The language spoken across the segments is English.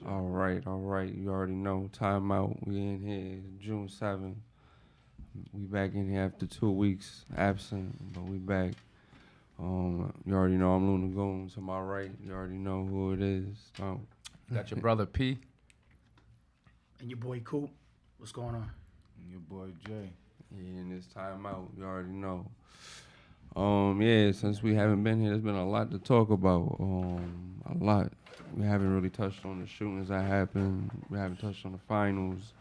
All right. You already know. Timeout. We in here June 7th. We back in here after 2 weeks absent, but we back. You already know I'm Luna Goon. To my right, you already know who it is. Got your brother P. And your boy Coop. What's going on? And your boy Jay. Yeah, and this timeout, you already know. Since we haven't been here, there's been a lot to talk about. A lot. We haven't really touched on the shootings that happened. We haven't touched on the finals.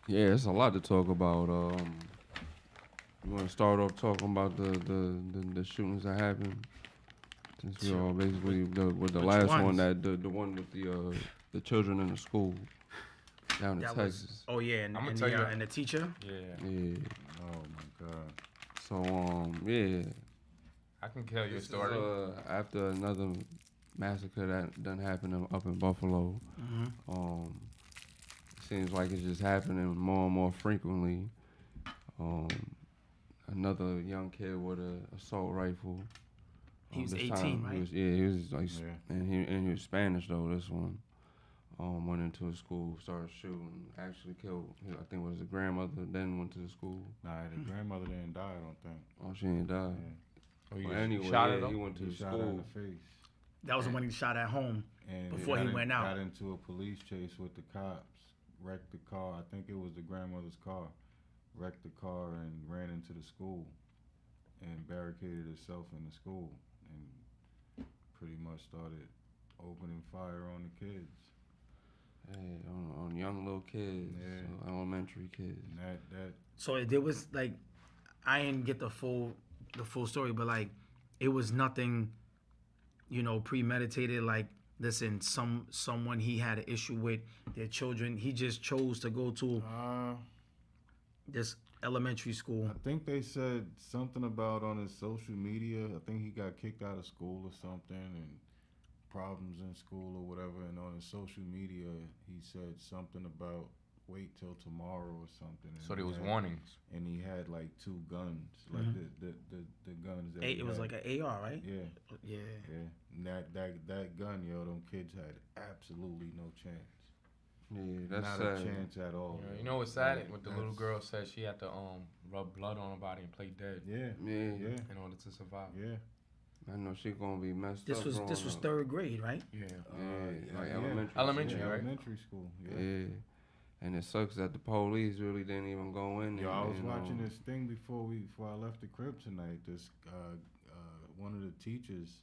It's a lot to talk about. You want to start off talking about the shootings that happened? Since we all basically with the last one, that the one with the children in the school down in Texas. And the teacher. Yeah. Oh my God. So I can tell you a story. After another massacre that done happened up in Buffalo. It seems like it's just happening more and more frequently. Another young kid with an assault rifle. He was 18, right? He was like, and he was Spanish though. This one went into a school, started shooting, actually killed. I think it was the grandmother. Then went to the school. Nah, the grandmother didn't die. I don't think. Oh, she didn't die. Yeah. Well, anyway, he went to the shot school. her in the face. That was the one he shot at home before he went out. Got into a police chase with the cops. Wrecked the car. I think it was the grandmother's car. Wrecked the car and ran into the school and barricaded herself in the school and pretty much started opening fire on the kids. Hey, on young little kids, elementary kids. And So there was like, I didn't get the full story, but like, it was nothing, premeditated. Like, listen, someone he had an issue with their children. He just chose to go to this elementary school. I think they said something about on his social media. I think he got kicked out of school or something and problems in school or whatever. And on his social media, he said something about wait till tomorrow or something. And So there was warnings. And he had like 2 guns, like the guns that It was like an AR, right? Yeah. And that gun, them kids had absolutely no chance. Yeah, that's not sad. a chance at all. Yeah, you know what's sad? What the little girl said, she had to rub blood on her body and play dead. Yeah. In order to survive. Yeah. I know she gonna be messed This up. This was 3rd grade, right? Yeah. Elementary, right? Elementary school. Yeah. And it sucks that the police really didn't even go in there. I was watching this thing before I left the crib tonight. This one of the teachers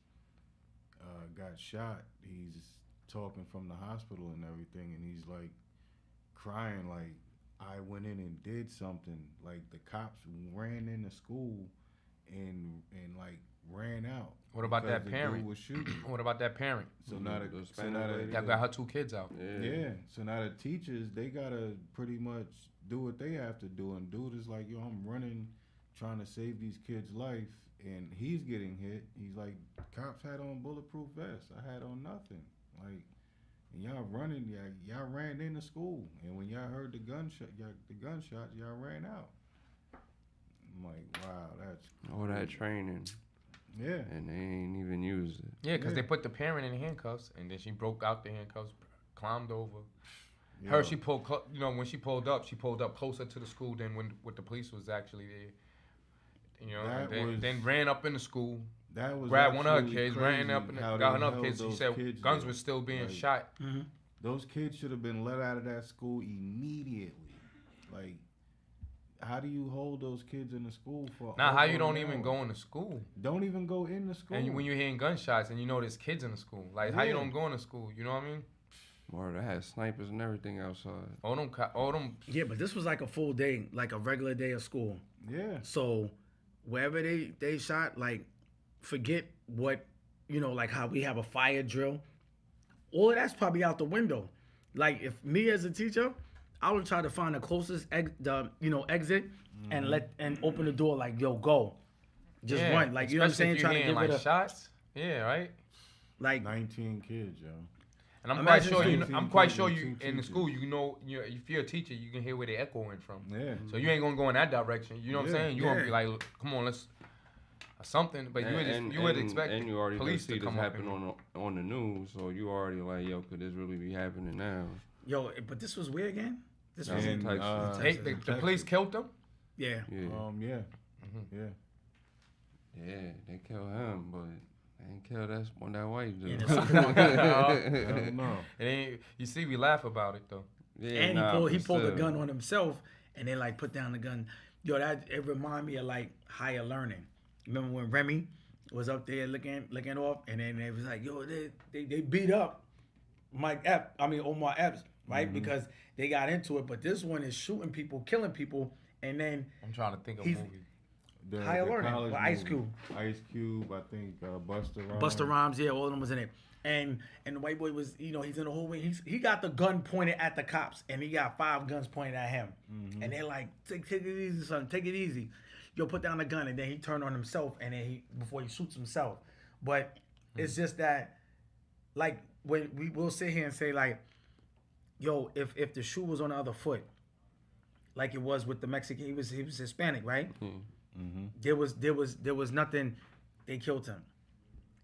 got shot. He's talking from the hospital and everything, and he's like crying, like I went in and did something. Like the cops ran into school and like ran out. What about that parent? Was shooting. What about that parent? That got her 2 kids out. Yeah. So now the teachers, they gotta pretty much do what they have to do, and dude is like, yo, I'm running, trying to save these kids' life, and he's getting hit. He's like, cops had on bulletproof vests. I had on nothing. Like, and y'all running, y'all ran into school, and when y'all heard the gunshots, y'all ran out. I'm like, wow, that's all that training. Yeah. And they ain't even used it. Yeah, because they put the parent in handcuffs, and then she broke out the handcuffs, climbed over. Her, she pulled, when she pulled up closer to the school than when the police was actually there. Then ran up in the school. That was grabbed one of her kids, ran up and got another kid. She said guns were still being shot. Mm-hmm. Those kids should have been let out of that school immediately. Like, how do you hold those kids in the school for? Now, how you don't even go into school? Don't even go into school. And when you're hearing gunshots and there's kids in the school, like how you don't go into school? You know what I mean? Or they had snipers and everything outside. All them. Yeah, but this was like a full day, like a regular day of school. Yeah. So wherever they shot, like, forget what, like how we have a fire drill. All of that's probably out the window. Like, if me as a teacher, I would try to find the closest exit and open the door, like, yo, go. Just run. Like, you know what I'm saying? Trying to get rid of shots. Yeah, right? Like 19 kids, yo. And I'm quite sure you in the school, if you're a teacher, you can hear where they're echoing from. Yeah. So you ain't gonna go in that direction. You know what I'm saying? You're gonna be like, come on, something. But you would expect and you already police see to this come up happen on the news, so you already like, yo, could this really be happening now? Yo, but this was where again? This was in Texas. The police killed them. Yeah. Yeah. Yeah, they killed him, but they ain't killed that white dude. Hell no. It ain't. You see, we laugh about it though. Yeah, and he pulled the gun on himself, and then like put down the gun. Yo, it remind me of like higher learning. Remember when Remy was up there looking off, and then they was like, yo, they beat up Omar Epps, right? Because they got into it. But this one is shooting people, killing people, and then I'm trying to think of a movie. Higher learning with Ice Cube. Ice Cube, I think Busta Rhymes. Busta Rhymes, yeah, all of them was in it. And the white boy was, he's in the whole way. He got the gun pointed at the cops, and he got 5 guns pointed at him. And they're like, take it easy, son, take it easy. Yo, put down the gun, and then he turned on himself, and then before he shoots himself. But it's just that, like, when we will sit here and say like, yo, if the shoe was on the other foot, like it was with the Mexican, he was Hispanic, right? There was nothing. They killed him.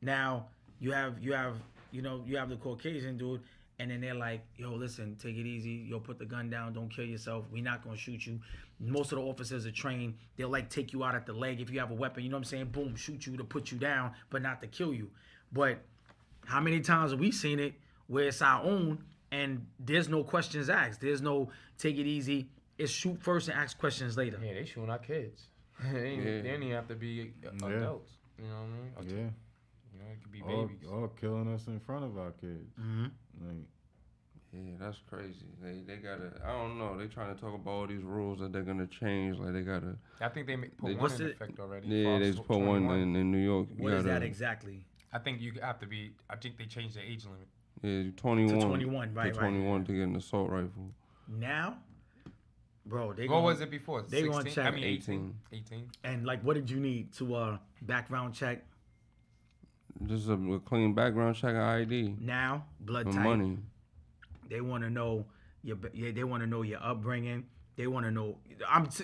Now you have the Caucasian dude, and then they're like, yo, listen, take it easy. Yo, put the gun down. Don't kill yourself. We're not gonna shoot you. Most of the officers are trained. They'll like take you out at the leg if you have a weapon. You know what I'm saying? Boom, shoot you to put you down, but not to kill you. But how many times have we seen it where it's our own and there's no questions asked? There's no take it easy. It's shoot first and ask questions later. Yeah, they shooting our kids. They don't even have to be adults. You know what I mean? Yeah. You know, it could be babies. All killing us in front of our kids. Like, yeah, that's crazy. They gotta. I don't know. They trying to talk about all these rules that they're gonna change. Like they gotta. I think they put one in effect already. Yeah, they just put one in New York. What is that exactly? I think you have to be. I think they changed the age limit. Yeah, 21. To 21, right? To 21 to get an assault rifle. Now, bro, What was it before? They 16? gonna check. I mean 18. 18. And like, what did you need to background check? Just a clean background check, ID. Now, blood And type. money. They want to know they want to know your upbringing. They want to know.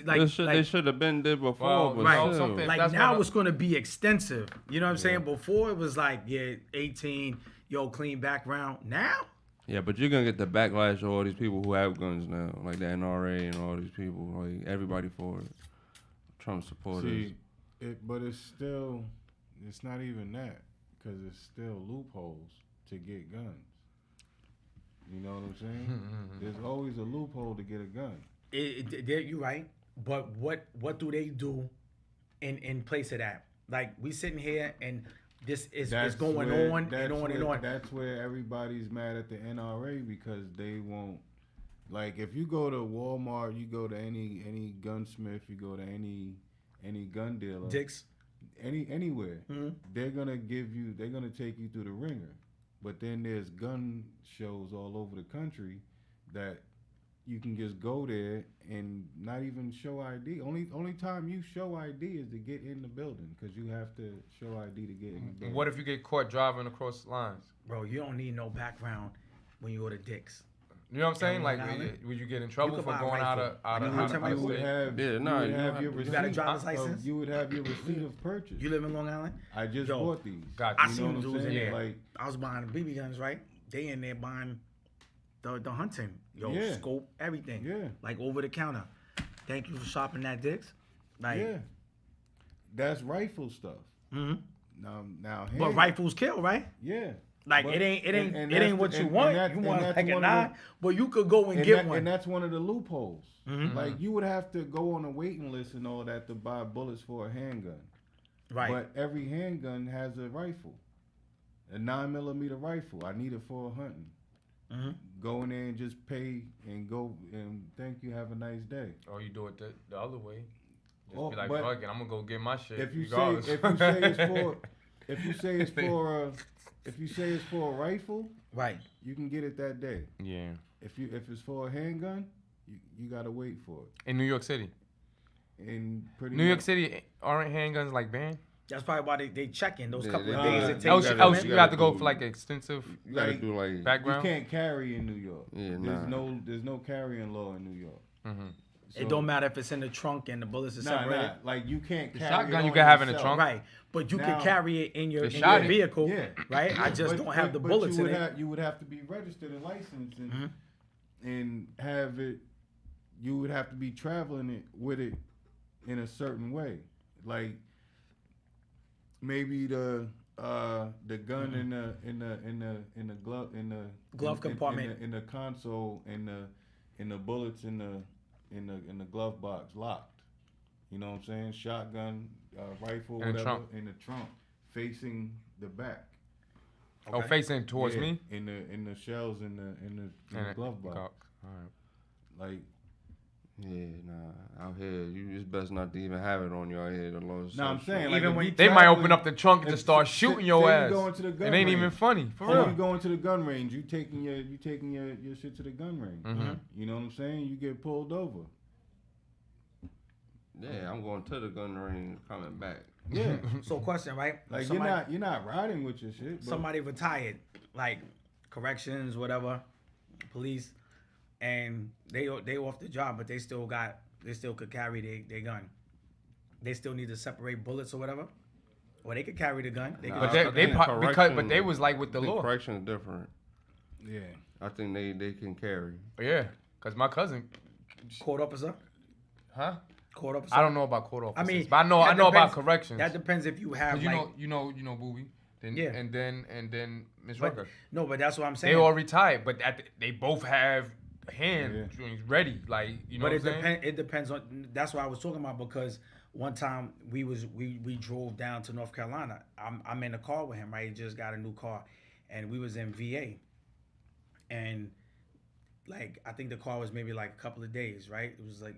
They should have been there before, Well, but right. still. Like now, it's going to be extensive. You know what I'm saying? Before it was like, 18, clean background. Now, Yeah, but you're gonna get the backlash of all these people who have guns now, like the NRA and all these people, like everybody for it. Trump supporters. See, but it's not even that, because it's still loopholes to get guns. You know what I'm saying? There's always a loophole to get a gun. You're right. But what do they do in place of that? Like, we sitting here and this is going on and on and on. That's where everybody's mad at the NRA, because they won't. Like, if you go to Walmart, you go to any gunsmith, you go to any gun dealer, Dick's, anywhere, they're gonna take you through the ringer. But then there's gun shows all over the country that you can just go there and not even show ID. Only time you show ID is to get in the building, because you have to show ID to get in the building. What if you get caught driving across lines? bro? You don't need no background when you go to Dick's. You know what I'm saying? Like, Long would you get in trouble for buy a going out rifle. of You know out how of much state? Yeah, no, you would have your You receipt. got a driver's license? You would have your receipt of purchase. You live in Long Island? I just Yo, bought these. Got I you. seen know what them I'm dudes in saying? there. Like, I was buying the BB guns, right? They in there buying the hunting, Yeah. scope, everything, Yeah. like over the counter. Thank you for shopping at Dick's. Like, yeah, that's rifle stuff. hmm Now, but rifles kill, right? yeah. Like, But- it ain't and it ain't what that's- you and want. that's- You and want that's like a one of the- 9, but you could go and And get that- one. And that's one of the loopholes. Mhm. Like, you would have to go on a waiting list and all that to buy bullets for a handgun. Right. But every handgun has a rifle, a 9mm rifle. I need it for hunting. Mhm. Go in there and just pay and go and thank you. Have a nice day. Or you do it the other way. Just Oh, be like, but fuck it, I'm gonna go get my shit. If you say regardless. if you say it's for a rifle, Right. you can get it that day. yeah. If it's for a handgun, you gotta wait for it. In New York City. And pretty New York much- City, aren't handguns like banned? That's probably why they checking those Yeah, couple of they- days uh, it takes. Else, you to gotta- come else in. you have to go do- for like extensive You gotta Like, do like background. You can't carry in New York. Yeah, There's nah. no carrying law in New York. Mm-hmm. It don't matter if it's in the trunk and the bullets are separated. Nah. Like you can't carry shotgun it you on can have in the yourself. trunk. Right, but you Now, can carry it in your shot it. vehicle, Yeah. right? I just don't have the bullets in it. You would have to be registered and licensed and have it. You would have to be traveling it with it in a certain way, like maybe the gun in the glove compartment, in the console, in the bullets in the glove box locked. You know what I'm saying? Shotgun, rifle, whatever, in the trunk, facing the back. Okay. Oh, facing towards me. In the shells in the glove box. All right. Like. Yeah, nah. Out here, it's best not to even have it on your head. No, I'm saying, like, even when they might open up the trunk and just start shooting your ass. It ain't even funny. For real. You going to the gun range, you taking your shit to the gun range. Mm-hmm. You know what I'm saying? You get pulled over. Yeah, I'm going to the gun range, coming back. Yeah. So question, right? Like you're not riding with your shit. But somebody retired, like corrections, whatever, police, and they off the job, but they still could carry their gun. They still need to separate bullets or whatever. Or they could carry the gun. But they was like with the law. Correction is different. Yeah. I think they can carry. Yeah, because my cousin. Court officer? Huh? Court officer? I don't know about court officers. I mean, but I know about corrections. That depends if you have you know Booby. Then, yeah. And then Ms. Rucker. No, but that's what I'm saying. They all retired, but they both have hands ready. Like, you know but what I'm saying? It depends on. That's what I was talking about, because one time we drove down to North Carolina. I'm in a car with him, right? He just got a new car, and we was in VA, and like I think the car was maybe like a couple of days, right? It was the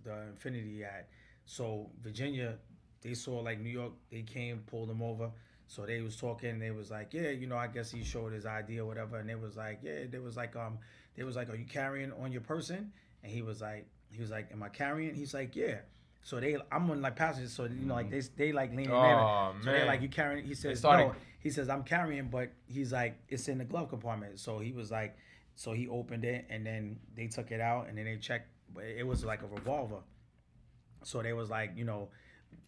Infiniti he had. So Virginia, they saw like New York, they came, pulled him over. So they was talking, they was like, yeah, I guess he showed his ID or whatever, and they was like, are you carrying on your person? And he was like, am I carrying? He's like, yeah. So I'm on like passengers, so like they like leaning in. So they're like, you carrying? He says, no. He says, I'm carrying, but he's like, it's in the glove compartment. So he was like, so he opened it, and then they took it out, and then they checked, but it was like a revolver. So they was like,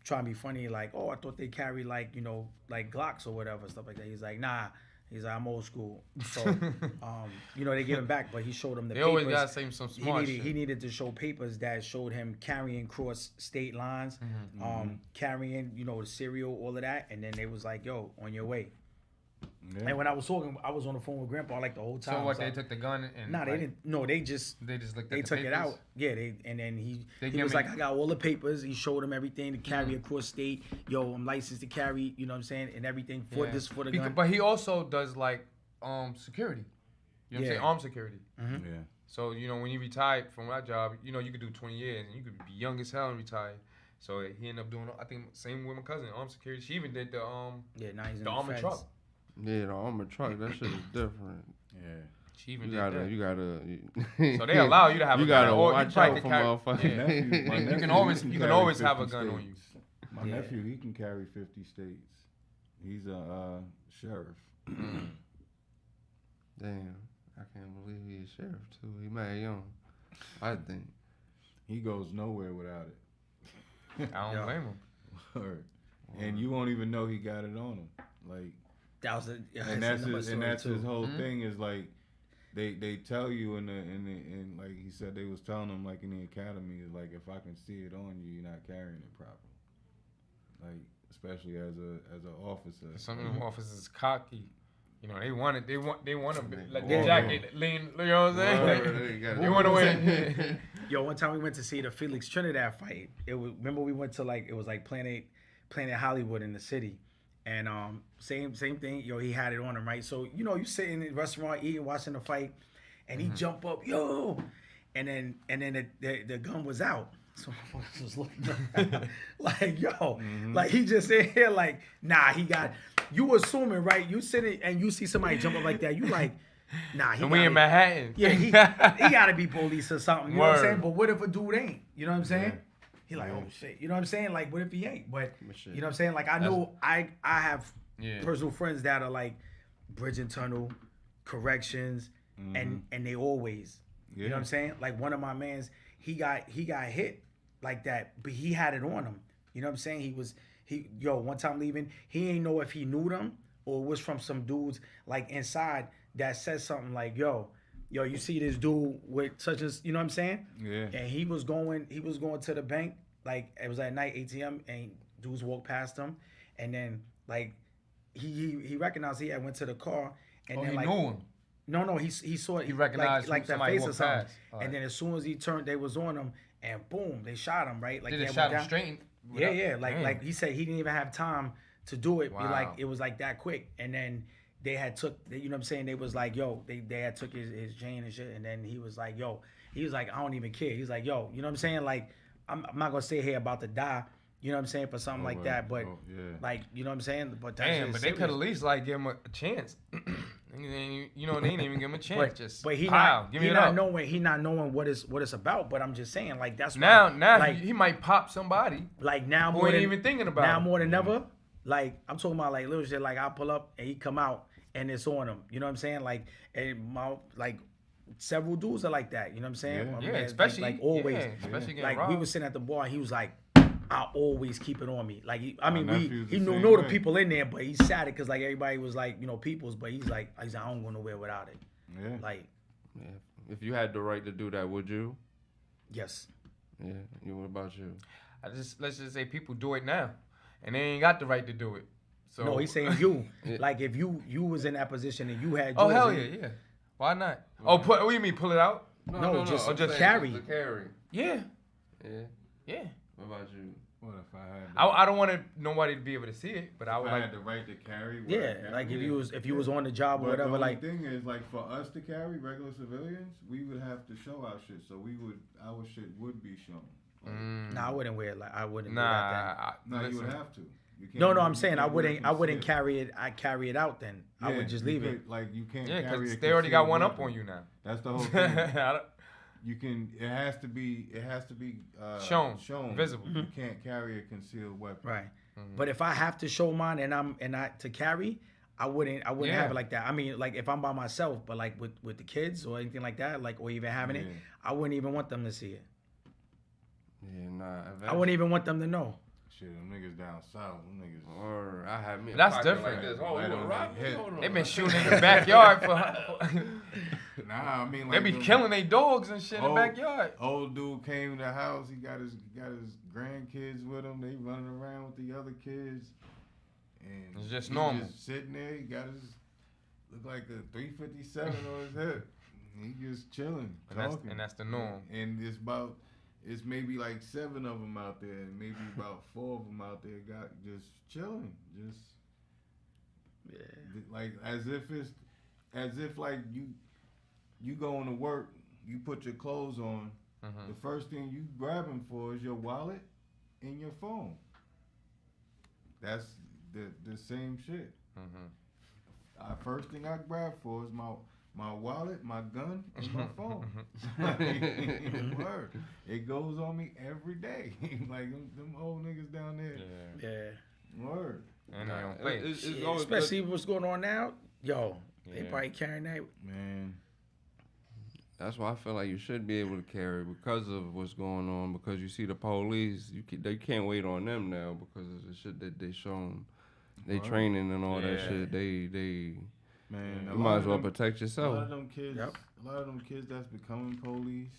trying to be funny, like, oh, I thought they carry like, like Glocks or whatever, stuff like that. He's like, nah. He's like, I'm old school. So, they give him back, but he showed him the papers. They always gotta say some smart shit. He needed to show papers that showed him carrying cross state lines, carrying, the cereal, all of that. And then they was like, yo, on your way. Yeah. And when I was talking, I was on the phone with Grandpa like the whole time. So what? They took the gun and they didn't. No, they just looked. They took it out. Yeah, and then he was like, I got all the papers. He showed him everything to carry across state. Yo, I'm licensed to carry. You know what I'm saying, and everything for the gun. But he also does like security. You know what I'm saying? Armed security. Mm-hmm. Yeah. So when you retired from that job, you could do 20 years and you could be young as hell and retire. So he ended up doing. I think same with my cousin, armed security. She even did the now he's in the armored truck. Yeah, the armored truck, that shit is different. Yeah. She even You gotta. So they allow you to have a gun. You gotta or watch you out for motherfuckers. Yeah. You can always have a gun on you. My nephew, he can carry 50 states. He's a sheriff. Damn, I can't believe he's a sheriff too. He mad young, I think. He goes nowhere without it. I don't blame him. And you won't even know he got it on him. Like. That's his whole thing is like they tell you in like he said they was telling him like in the academy is like, if I can see it on you, you're not carrying it properly. Like especially as an officer. Some of them officers is cocky. They want to like the jacket lean. You know what I'm saying? You want to win. Yo, one time we went to see the Felix Trinidad fight. Remember we went to it was like Planet Hollywood in the city. And same thing, he had it on him, right? So, you sit in the restaurant eating, watching the fight, and he jump up, yo, and then the gun was out. So I was looking like, yo, like he just in here like, nah, he got, you assuming, right? You sitting and you see somebody jump up like that, you like, nah, he. And we in Manhattan. Yeah, he gotta be police or something. You know what I'm saying? But what if a dude ain't? You know what I'm saying? Yeah. He like, oh shit, you know what I'm saying? Like, what if he ain't? But you know what I'm saying? Like, I know I have personal friends that are like bridge and tunnel, corrections, and they always, you know what I'm saying? Like one of my mans, he got hit like that, but he had it on him. You know what I'm saying? One time leaving, he ain't know if he knew them or was from some dudes like inside that said something like, yo, you see this dude with such as, you know what I'm saying? Yeah. And he was going to the bank, like it was at night, ATM, and dudes walked past him, and then like he recognized he had went to the car, and then he like knew him. No, he saw it. He recognized like that somebody face or walked something. past. All And right. then as soon as he turned, they was on him, and boom, they shot him, right? Like Did he they had shot went him straight? Yeah. Damn. Like he said, he didn't even have time to do it. Wow. It was like that quick. And then they had took, you know what I'm saying? They was like, yo, they had took his chain and shit. And then he was like, yo, I don't even care. He's like, yo, you know what I'm saying? Like, I'm not gonna stay here about to die. You know what I'm saying, for something like that, but like, you know what I'm saying. But damn, but they could at least like give him a chance. You know, they didn't even give him a chance. But he not knowing what it's about. But I'm just saying, like, that's now like, he might pop somebody. Like now, who more ain't than, even thinking about now it. more than ever. Like I'm talking about like little shit. Like I'll pull up and he come out and it's on him. You know what I'm saying? Like and several dudes are like that. You know what I'm saying? Yeah, Man, especially like always. Yeah, especially getting like robbed. we was sitting at the bar. And he was like, I always keep it on me. Like he nephew's know the the way. people in there, but he sad it because like everybody was like, you know, people's. But he's like I don't go nowhere without it. Yeah. Like Yeah. If you had the right to do that, would you? yes. Yeah. What about you? Let's just say people do it now, and they ain't got the right to do it. So No, he's saying you. Like if you was in that position and you had. Oh yours hell in- yeah. Why not? Oh, what do you mean pull it out? No, just I'm saying carry. just carry. Yeah. Yeah. What about you? What if I had? I don't want nobody to be able to see it, but I would if I like. had the right to carry. Yeah, like if you was on the job or But whatever, the only like thing is, like for us to carry regular civilians, we would have to show our shit. So our shit would be shown. Like, nah, I wouldn't wear it. Like I wouldn't. Nah, wear that you would listen. have to. You can't No, wear- I'm you saying can't I wear wouldn't. I wouldn't concealed. carry it. I carry it out. Then I would just leave it. Like you can't. Yeah, carry because a they already got concealed one up weapon. on you now. That's the whole thing. I don't- You can. It has to be Shown, visible. You can't carry a concealed weapon. Right. But if I have to show mine and I to carry, I wouldn't Yeah. have it like that. I mean, like if I'm by myself, but like with the kids or anything like that, like or even having it, Yeah. I wouldn't even want them to see it. Yeah, nah. I wouldn't even want them to know. Shit, them niggas down south, them niggas. Or I have me. a That's pocket different. Like this. Oh, Right you on gonna the rob me? head. Hold on. They been shooting in the backyard for. Nah, I mean They like be them- killing their dogs and shit in the Old- backyard. Old dude came to the house. He got his grandkids with him. They running around with the other kids, and It's just he normal. Just sitting there. He got his look like a 357 on his head. He just chilling, talking, And that's the norm. And it's maybe like 7 of them out there, and maybe about 4 of them out there got just chilling, just like as if like you going to work, you put your clothes on. Mhm. The first thing you grabbing for is your wallet and your phone. That's the same shit. Mhm. First thing I grab for is my wallet, my gun, and my phone. Word. It goes on me every day. Like them old niggas down there. Yeah. Yeah. Word. And they don't play. It's Shit, always especially what's going on now. Yo, they Yeah. probably carrying that. Man. That's why I feel like you should be able to carry because of what's going on. Because you see the police, they can't wait on them now because of the shit that they shown, they Right. training and all that Yeah. shit. They Man, you a lot might of as well them- protect A lot yourself. of them kids, Yep. a lot of them kids that's becoming police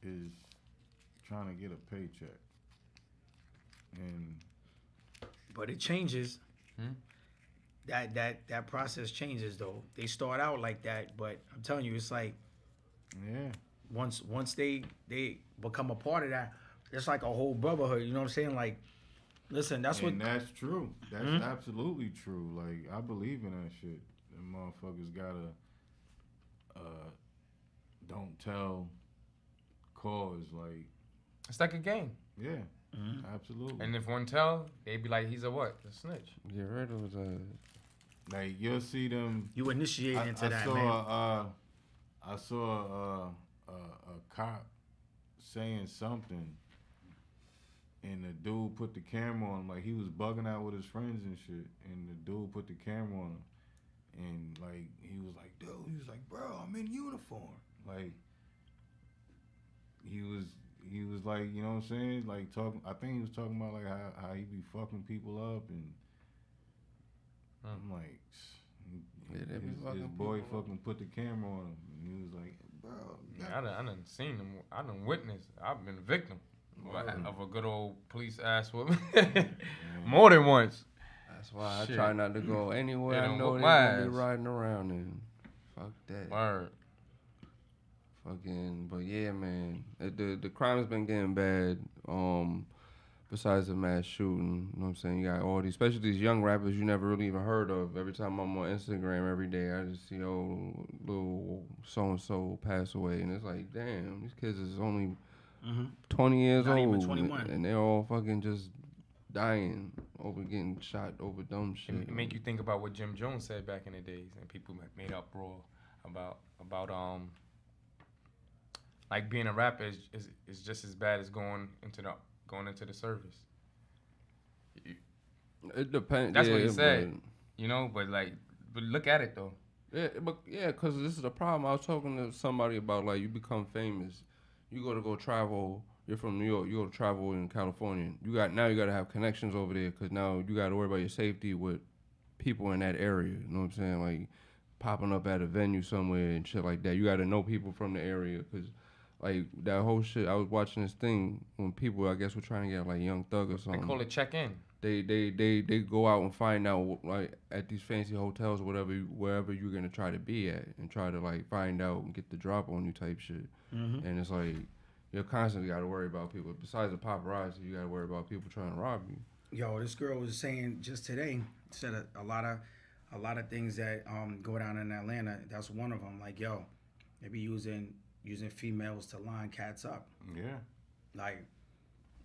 is trying to get a paycheck, and But it changes. Hmm? That process changes though. They start out like that, but I'm telling you, it's like yeah, once they become a part of that, it's like a whole brotherhood. You know what I'm saying? Like, listen, that's and what. that's true. That's Mhm. absolutely true. Like I believe in that shit. Them motherfuckers gotta don't tell cause. Like It's like a game. yeah, Mhm. absolutely. And if one tell, they be like, he's a what? A snitch. Get rid of that. Like you'll see them. You initiate into that, saw, man. I saw a cop saying something, and the dude put the camera on him, like he was bugging out with his friends and shit, and the dude put the camera on him, and like he was like, dude, he was like, bro, I'm in uniform, like, he was like, you know what I'm saying, like talking. I think he was talking about like how he be fucking people up, and I'm like, his boy fucking put the camera on him, and he was like, bro. I done seen him. I done witnessed. I've been a victim of a good old police ass whooping more than once. That's why I try not to go anywhere They I don't know whoop they're my gonna be ass. riding around in. Fuck that. Word. Fucking, but yeah, man, the crime's been getting bad. Besides the mass shooting, you know what I'm saying? You got all these, especially these young rappers you never really even heard of. Every time I'm on Instagram, every day I just see little so and so pass away, and it's like, damn, these kids is only 20 years Not old, even 21. and they're all fucking just dying over getting shot over dumb shit. It make you think about what Jim Jones said back in the days, and people made uproar about like being a rapper is just as bad as going into the service. It depends. That's yeah, what he said. But, You know, but look at it though. yeah, because this is the problem. I was talking to somebody about, like, you become famous, you go travel. You're from New York. You go to travel in California. You got to have connections over there, because now you got to worry about your safety with people in that area. You know what I'm saying? Like popping up at a venue somewhere and shit like that. You got to know people from the area, because like that whole shit. I was watching this thing when people, I guess, were trying to get like Young Thug or something. They call it check-in. They go out and find out, like, at these fancy hotels or wherever you're gonna try to be at, and try to like find out and get the drop on you type shit. And it's like you're constantly got to worry about people. Besides the paparazzi, you got to worry about people trying to rob you. Yo, this girl was saying just today, said a lot of things that go down in Atlanta. That's one of them. Like, yo, they be using females to line cats up. Yeah. Like,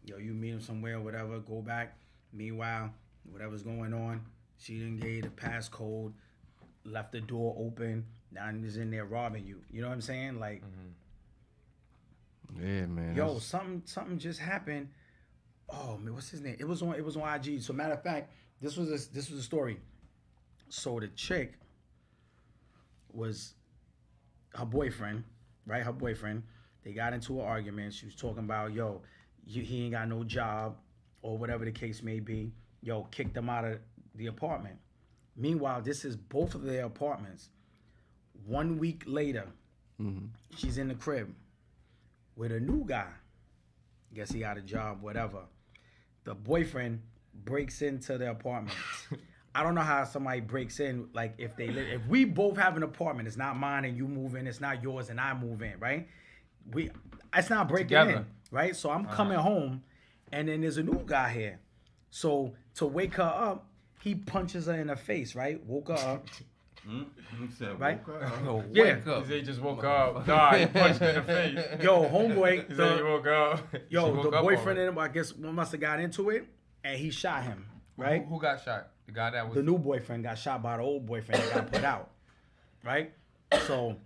yo, you meet them somewhere, whatever, go back. Meanwhile, whatever's going on, she didn't give you the passcode, left the door open, now he's in there robbing you. You know what I'm saying? Like, Yeah, man. yo, something just happened. Oh man, what's his name? It was on IG. So matter of fact, this was a story. So the chick was her boyfriend, right? Her boyfriend. They got into an argument. She was talking about, yo, he ain't got no job, or whatever the case may be. Yo, kicked them out of the apartment. Meanwhile, this is both of their apartments. 1 week later, she's in the crib with a new guy. Guess he got a job, whatever. The boyfriend breaks into the apartment. I don't know how somebody breaks in. Like, if we both have an apartment, it's not mine and you move in, it's not yours and I move in, right? It's not breaking in, right? So I'm coming home, and then there's a new guy here. So to wake her up, he punches her in the face, right? Woke her up. He said, Right? woke up. Yo, Yeah. wake up. He just woke up. Nah, he punched her in the face. Yo, homeboy. He said he woke up. Yo, the boyfriend and him, I guess, must have got into it, and he shot him, right? Who got shot? The guy that was... The new boyfriend got shot by the old boyfriend that got put out, right? So,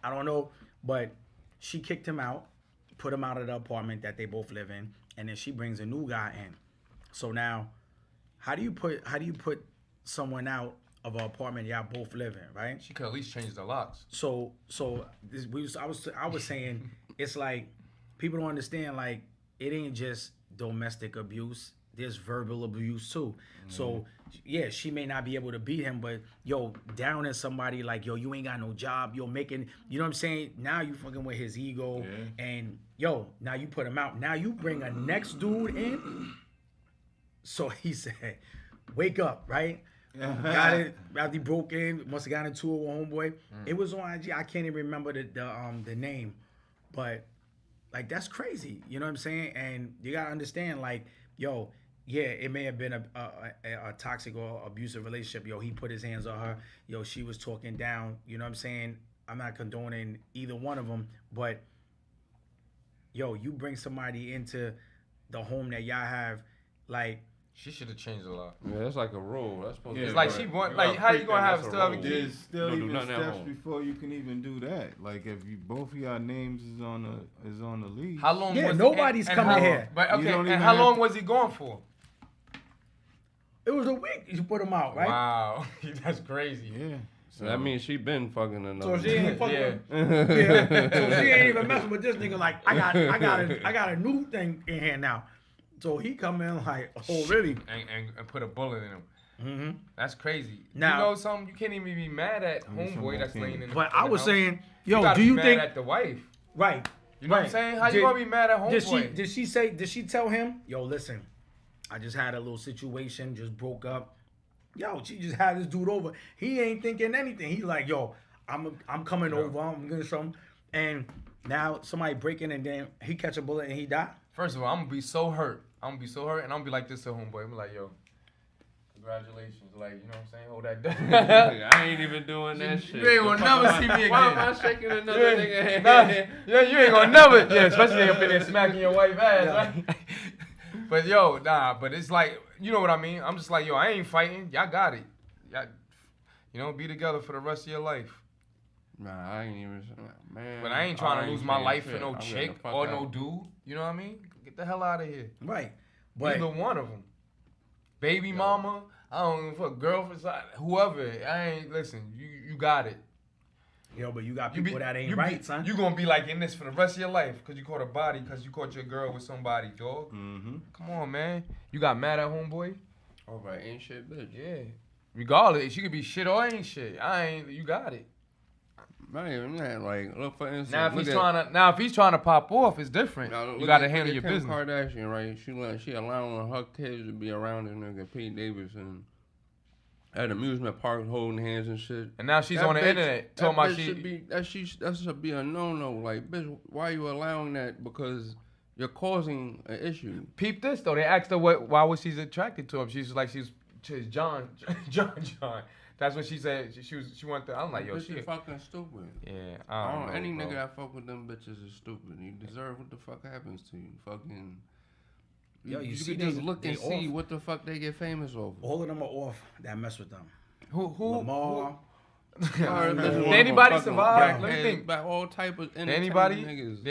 I don't know, but she kicked him out, put him out of the apartment that they both live in, and then she brings a new guy in. So now, how do you put someone out of an apartment y'all both live in, right? She could at least change the locks. So I was saying, it's like people don't understand, like, it ain't just domestic abuse. There's verbal abuse too. So yeah, she may not be able to beat him, but yo, down at somebody like, yo, you ain't got no job, you're making, you know what I'm saying? Now you fucking with his ego, and yo, now you put him out. Now you bring a next dude in. So he said, wake up, right? Got it after he broke in, must have got into it with homeboy. It was on IG. I can't even remember the name, but like, that's crazy. You know what I'm saying? And you gotta understand, like, yo, yeah, it may have been a toxic or abusive relationship. Yo, he put his hands on her. Yo, she was talking down. You know what I'm saying? I'm not condoning either one of them, but yo, you bring somebody into the home that y'all have, like, She should have changed a lot. Yeah, that's like a rule. That's supposed to It's be like right. she want, like, how you gonna have That's a still have a rule. kid? There's still Don't do even nothing at steps home. before you can even do that. Like, if you both of y'all names is on the lease. How long? Yeah, was nobody's coming how, here. But You okay, don't and even how have long to- was he going for? it was a week you put him out, right? Wow, that's crazy. Yeah. So that means she been fucking another. So she ain't fucking. Yeah. Yeah. So she ain't even messing with this nigga. Like I got a new thing in here now. So he come in like, oh really? And put a bullet in him. Mm-hmm. That's crazy. Now, you know something? You can't even be mad at homeboy that's laying in the But in I the was house. saying, you yo, gotta do you be mad think at the wife? right? You know what I'm saying? How you gonna be mad at homeboy? Did she tell him, yo, listen, I just had a little situation, just broke up. Yo, she just had this dude over. He ain't thinking anything. He's like, yo, I'm coming over. I'm gonna something. And now somebody breaking and then he catch a bullet and he die. First of all, I'm gonna be so hurt. And I'm gonna be like this to homeboy. I'm like, yo, congratulations. Like, you know what I'm saying? Hold that down. I ain't even doing that shit. You ain't gonna never see me again. Why am I shaking another nigga hand? Yeah, you ain't gonna never. Yeah, especially up in there smacking your wife ass, right? But yo, but it's like, you know what I mean? I'm just like, yo, I ain't fighting. Y'all got it. Y'all, you know, be together for the rest of your life. Nah, I ain't even, man. But I ain't trying to lose my life for no I'm chick getting the fuck or out. no dude. You know what I mean? Get the hell out of here. Right. But Either one of them. Baby mama, I don't give a fuck, girlfriend, whoever. I ain't, listen, you got it. yo, but you got people that ain't right, son. You gonna be like in this for the rest of your life because you caught a body, because you caught your girl with somebody, dog. Mm-hmm. Come on, man. You got mad at homeboy? All right, ain't shit, bitch. Yeah. Regardless, she could be shit or ain't shit. You got it. Man, like, look for instance. Now if he's trying to pop off, it's different. You gotta handle your Kim business. Kardashian, right? She allowing her kids to be around this nigga Pete Davidson at amusement parks holding hands and shit. And now she's That on the bitch- internet talking about that should be a no. Like, bitch, why are you allowing that? Because you're causing an issue. Peep this though. They asked her why was she attracted to him. She's like she's John. That's what she said. She wanted to. I'm like, yo, Bitch, she you fucking stupid. Yeah, I don't know, Any bro. nigga that fuck with them bitches is stupid. You deserve what the fuck happens to you. Fucking. Yo, you you see could just they- look they and see off. what the fuck they get famous over. All of them are off that mess with them. Who Lamar. Did anybody survive? Let me think. By all type of Did anybody niggas.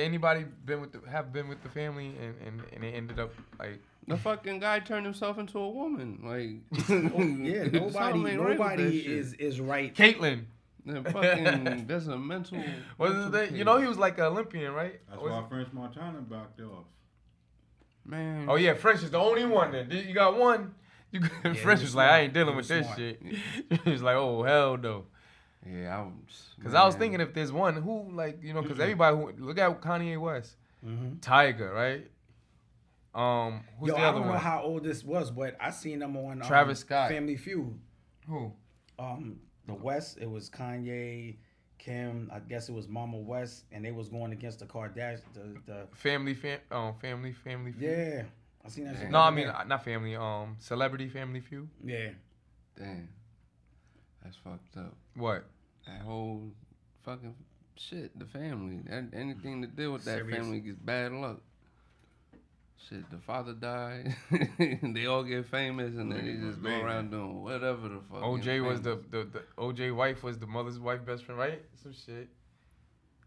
been with the family and they ended up like The fucking guy turned himself into a woman. Like, Yeah, something ain't right with that nobody shit. is right. Caitlyn? Then fucking, that's a mental. Wasn't that, you know he was like an Olympian, right? That's Was why it? French Montana backed off. Man. Oh yeah, French is the only one. Then you got one. French he was was like, smart. I ain't dealing He with was this smart. shit. He was like, oh hell no. Yeah, Because I was thinking if there's one who, like, you know, because everybody who, look at Kanye West, Tiger, right? Who's Yo, the I other don't know one? how old this was, but I seen them on Travis Scott. Family Feud. Who? The West, it was Kanye, Kim, I guess it was Mama West, and they was going against the Kardashians. The Family Feud. yeah, I seen that shit. No, I mean not family. Celebrity Family Feud. Yeah. Damn. That's fucked up. What? That whole fucking shit, the family. Anything to deal with that Serious. family gets bad luck. Shit, the father died. They all get famous and then they just go around doing whatever the fuck. OJ was the OJ wife was the mother's wife best friend, right? Some shit.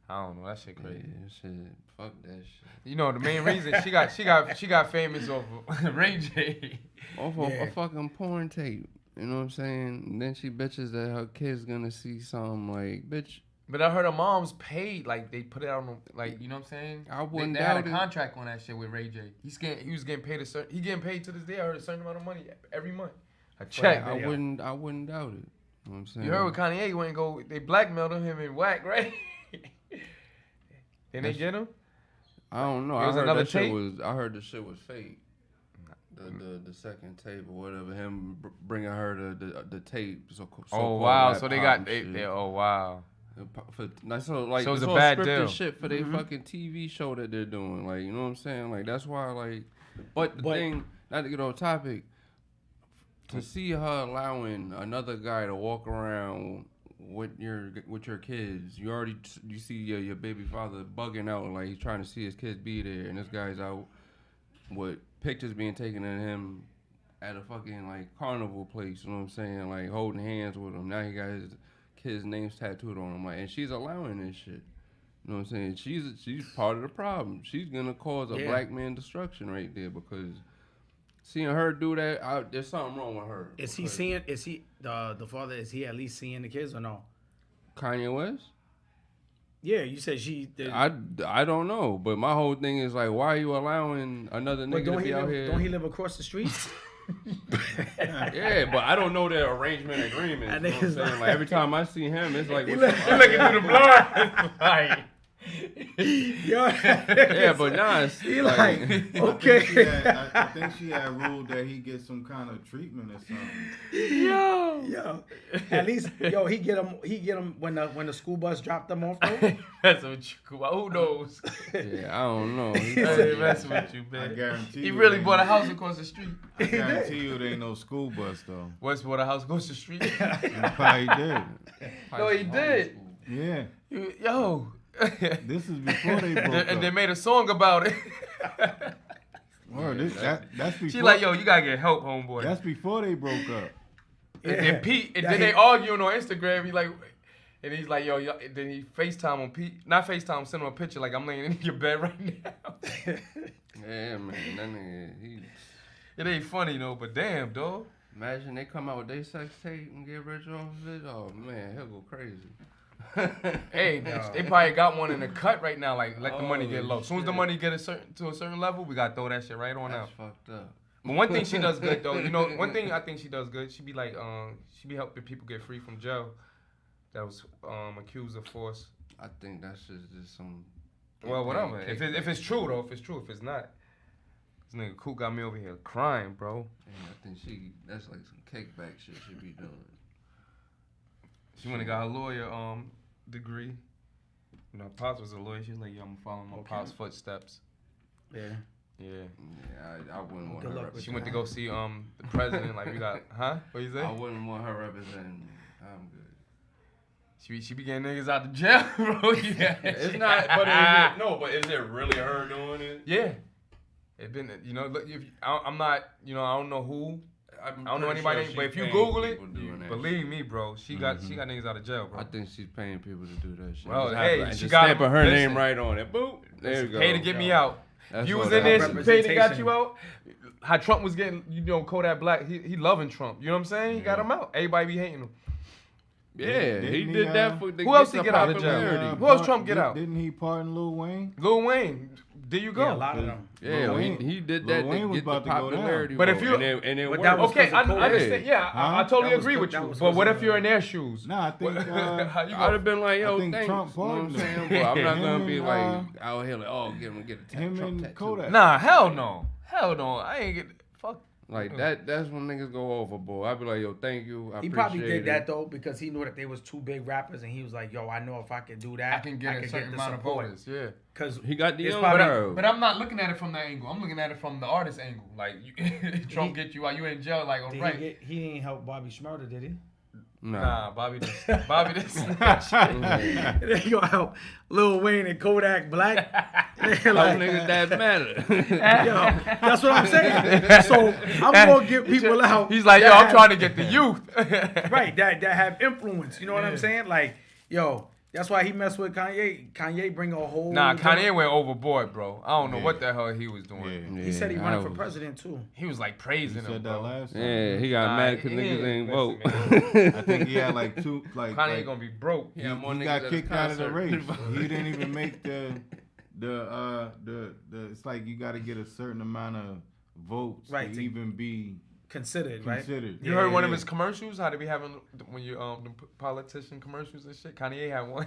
I don't know. That shit crazy. Yeah, shit. Fuck that shit. You know the main reason she got famous off of Ray J. Off of a fucking porn tape. You know what I'm saying? And then she bitches that her kid's gonna see something like, bitch. But I heard her mom's paid, like they put it out on, like, you know what I'm saying? I wouldn't they had a doubt it. contract on that shit with Ray J. He was getting paid he getting paid to this day. I heard a certain amount of money every month. A check. I wouldn't doubt it. You know what I'm saying? You heard with Kanye, he went and go. They blackmailed him and whack, right? Didn't they get him? I don't know. It was I heard another that shit tape? was. I heard the shit was fake. The second tape or whatever. Him bringing her the tape. Oh wow! So they got shit. they oh wow. So So it was it's a all bad scripted deal. shit for their fucking TV show that they're doing. Like, you know what I'm saying? Like, that's why, like, but the thing, not to get off topic, to see her allowing another guy to walk around with your kids, you see your baby father bugging out, like he's trying to see his kids be there, and this guy's out with pictures being taken of him at a fucking like carnival place. You know what I'm saying? Like holding hands with him. Now he got his kids' names tattooed on him. Like, and she's allowing this shit. You know what I'm saying? She's part of the problem. She's gonna cause a black man destruction right there because seeing her do that, there's something wrong with her. Is he seeing? Is he the father? Is he at least seeing the kids or no? Kanye West? Yeah, you said she. I don't know, but my whole thing is like, why are you allowing another nigga to be out here? Don't he live across the street? Yeah, but I don't know their arrangement agreement. You know what I'm saying? Like every time I see him, it's like, You're looking through the blind. Like, yeah, but nah, it's he like, okay. I think she had ruled that he get some kind of treatment or something. Yo, at least he get him when the school bus dropped them off though. that's what you. Who knows? yeah, I don't know. Hey, messing with you, man. I guarantee He you really it bought a ain't- house across the street. I guarantee you it ain't no school bus though. West bought a house across the street. He probably did. No, he did. Yeah. Yo. This is before they broke up. And they made a song about it. Word, that's before. She like, yo, you gotta get help, homeboy. That's before they broke up. And Pete, and Yeah, then they arguing on Instagram. He like, and he's like, yo, then he FaceTime on Pete, not FaceTime, send him a picture like I'm laying in your bed right now. Yeah, man, that nigga, It ain't funny though, but damn, dog. imagine they come out with their sex tape and get rich off of it. Oh man, he'll go crazy. Hey, they probably got one in the cut right now. Like, let the money get low. Holy As soon as the shit. money get to a certain level, we gotta throw that shit right on out. That's fucked up. But one thing she does good though, you know, one thing I think she does good, she be like, she be helping people get free from jail that was accused of force. I think that's just some. Well, whatever. If it's true though, if it's not, this nigga Cool got me over here crying, bro. Yeah, I think that's like some kickback shit she be doing. She went and got her lawyer degree. You know, Pops was a lawyer. She was like, yo, I'm following my Pops' footsteps. Yeah. Yeah. Yeah, I wouldn't want Good her luck with She went to go see the president. Like, we got, huh? What you say? I wouldn't want her representing me. I'm good. She be getting niggas out the jail, bro. Yeah. It's not, but is it really her doing it? Yeah. It been, you know, look, I'm not, you know, I don't know who. I don't know anybody, but if you Google it, believe me, bro, she got niggas out of jail, bro. I think she's paying people to do that shit. Well, Just hey, have, she just got stamping him. her Listen. name right on it. Boop. There you go. Pay to get me out. That's If you was what in there, happened. she paid to got you out. How Trump was getting, you know, Kodak Black, he loving Trump. You know what I'm saying? He got him out. Everybody be hating him. Yeah, he Didn't did he, that for the who else get he the get out of jail? popularity. Who else Trump get out? Didn't he pardon Lil Wayne? Lil Wayne, there you go. Yeah, a lot of them. Yeah, Lil Wayne- he did Lil that Wayne to was get the about to go down. popularity. But if vote, you- and it But worked. that was Okay, I because of understand. Yeah, I Huh? totally That was agree good- with that you. was But what because if you're in their shoes? Nah, I think How you I'd go? have been like, yo, I think thanks. Trump you know what I'm pardoned saying? him. But I'm not Him gonna be and, like out here like, oh, get a him Trump and tattoo. Kodak. Nah, hell no. Hell no. I ain't get fuck. Like that's when niggas go overboard. I'd be like, yo, thank you. I He appreciate probably did it. that though because he knew that they was two big rappers and he was like, yo, I know if I can do that, I can get a certain amount of voters. Yeah. Because He got the It's young probably- girl. But I'm not looking at it from that angle. I'm looking at it from the artist angle. Like, Trump get you out, you in jail. Like, all right. he didn't help Bobby Schmurder, did he? Nah, Bobby this. Bobby this. They gonna help Lil Wayne and Kodak Black. They're Some like, niggas that matter. yo, that's what I'm saying. So I'm gonna get people out. He's like, yo, that I'm have- trying to get the youth. right that have influence. You know what I'm Yeah. saying? Like, yo, that's why he messed with Kanye. Kanye bring a whole. Nah, Kanye went overboard, bro. I don't know Yeah. what the hell he was doing. Yeah. He said he Yeah, running I for was- president too. He was like He praising him, said that bro. last time. Yeah, he got Nah, mad because he niggas ain't ain't vote. I think he had like two, like, Kanye like gonna be broke. Yeah, more he niggas got at kicked his out of the race. concert. He didn't even make the it's like you got to get a certain amount of votes Right, to to- even be Considered, right? considered. You heard one of his commercials? How they be having when you the politician commercials and shit? Kanye had one.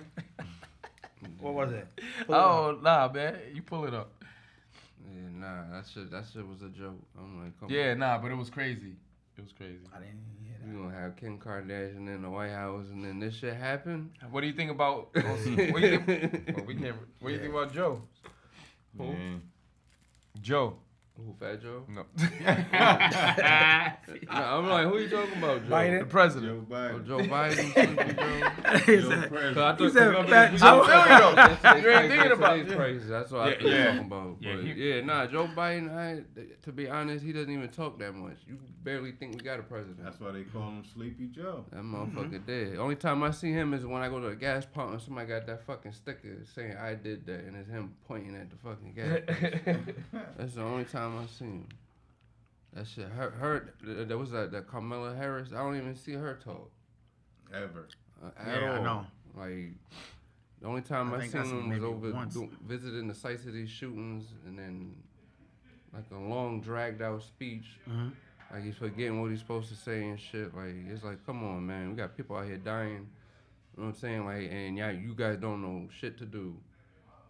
What was it? Pull it up. Oh nah, man, you pull it up. Yeah, nah, that shit was a joke. I'm like, come Yeah, on. nah, but it was crazy. It was crazy. I didn't hear that. You gonna have Kim Kardashian in the White House and then this shit happen? What do you think about? What do you think? Well, we can't. What do you think about Joe? Yeah. Joe. Who, Fat Joe? No. Nah, I'm like, who you talking about, Joe? Biden? The president. Joe Oh, Biden. Joe Biden, Sleepy Joe. He Joe said- President. He said Fat I Joe. feel you though. You ain't thinking about these it. prices. That's what I Yeah, was yeah. talking about. Yeah, But he- nah, Joe Biden, to be honest, he doesn't even talk that much. You barely think we got a president. That's why they call him Sleepy Joe. That motherfucker dead. Only time I see him is when I go to a gas pump and somebody got that fucking sticker saying I did that, and it's him pointing at the fucking gas. That's the only time I see him. That shit hurt. There was that Kamala Harris. I don't even see her talk. Ever. At all. I know. Like, the only time I think seen that's him was maybe over once. visiting the sites of these shootings, and then like a long dragged out speech. Mhm. Like he's forgetting what he's supposed to say and shit. Like it's like, come on, man, we got people out here dying. You know what I'm saying? Like, and you guys don't know shit to do.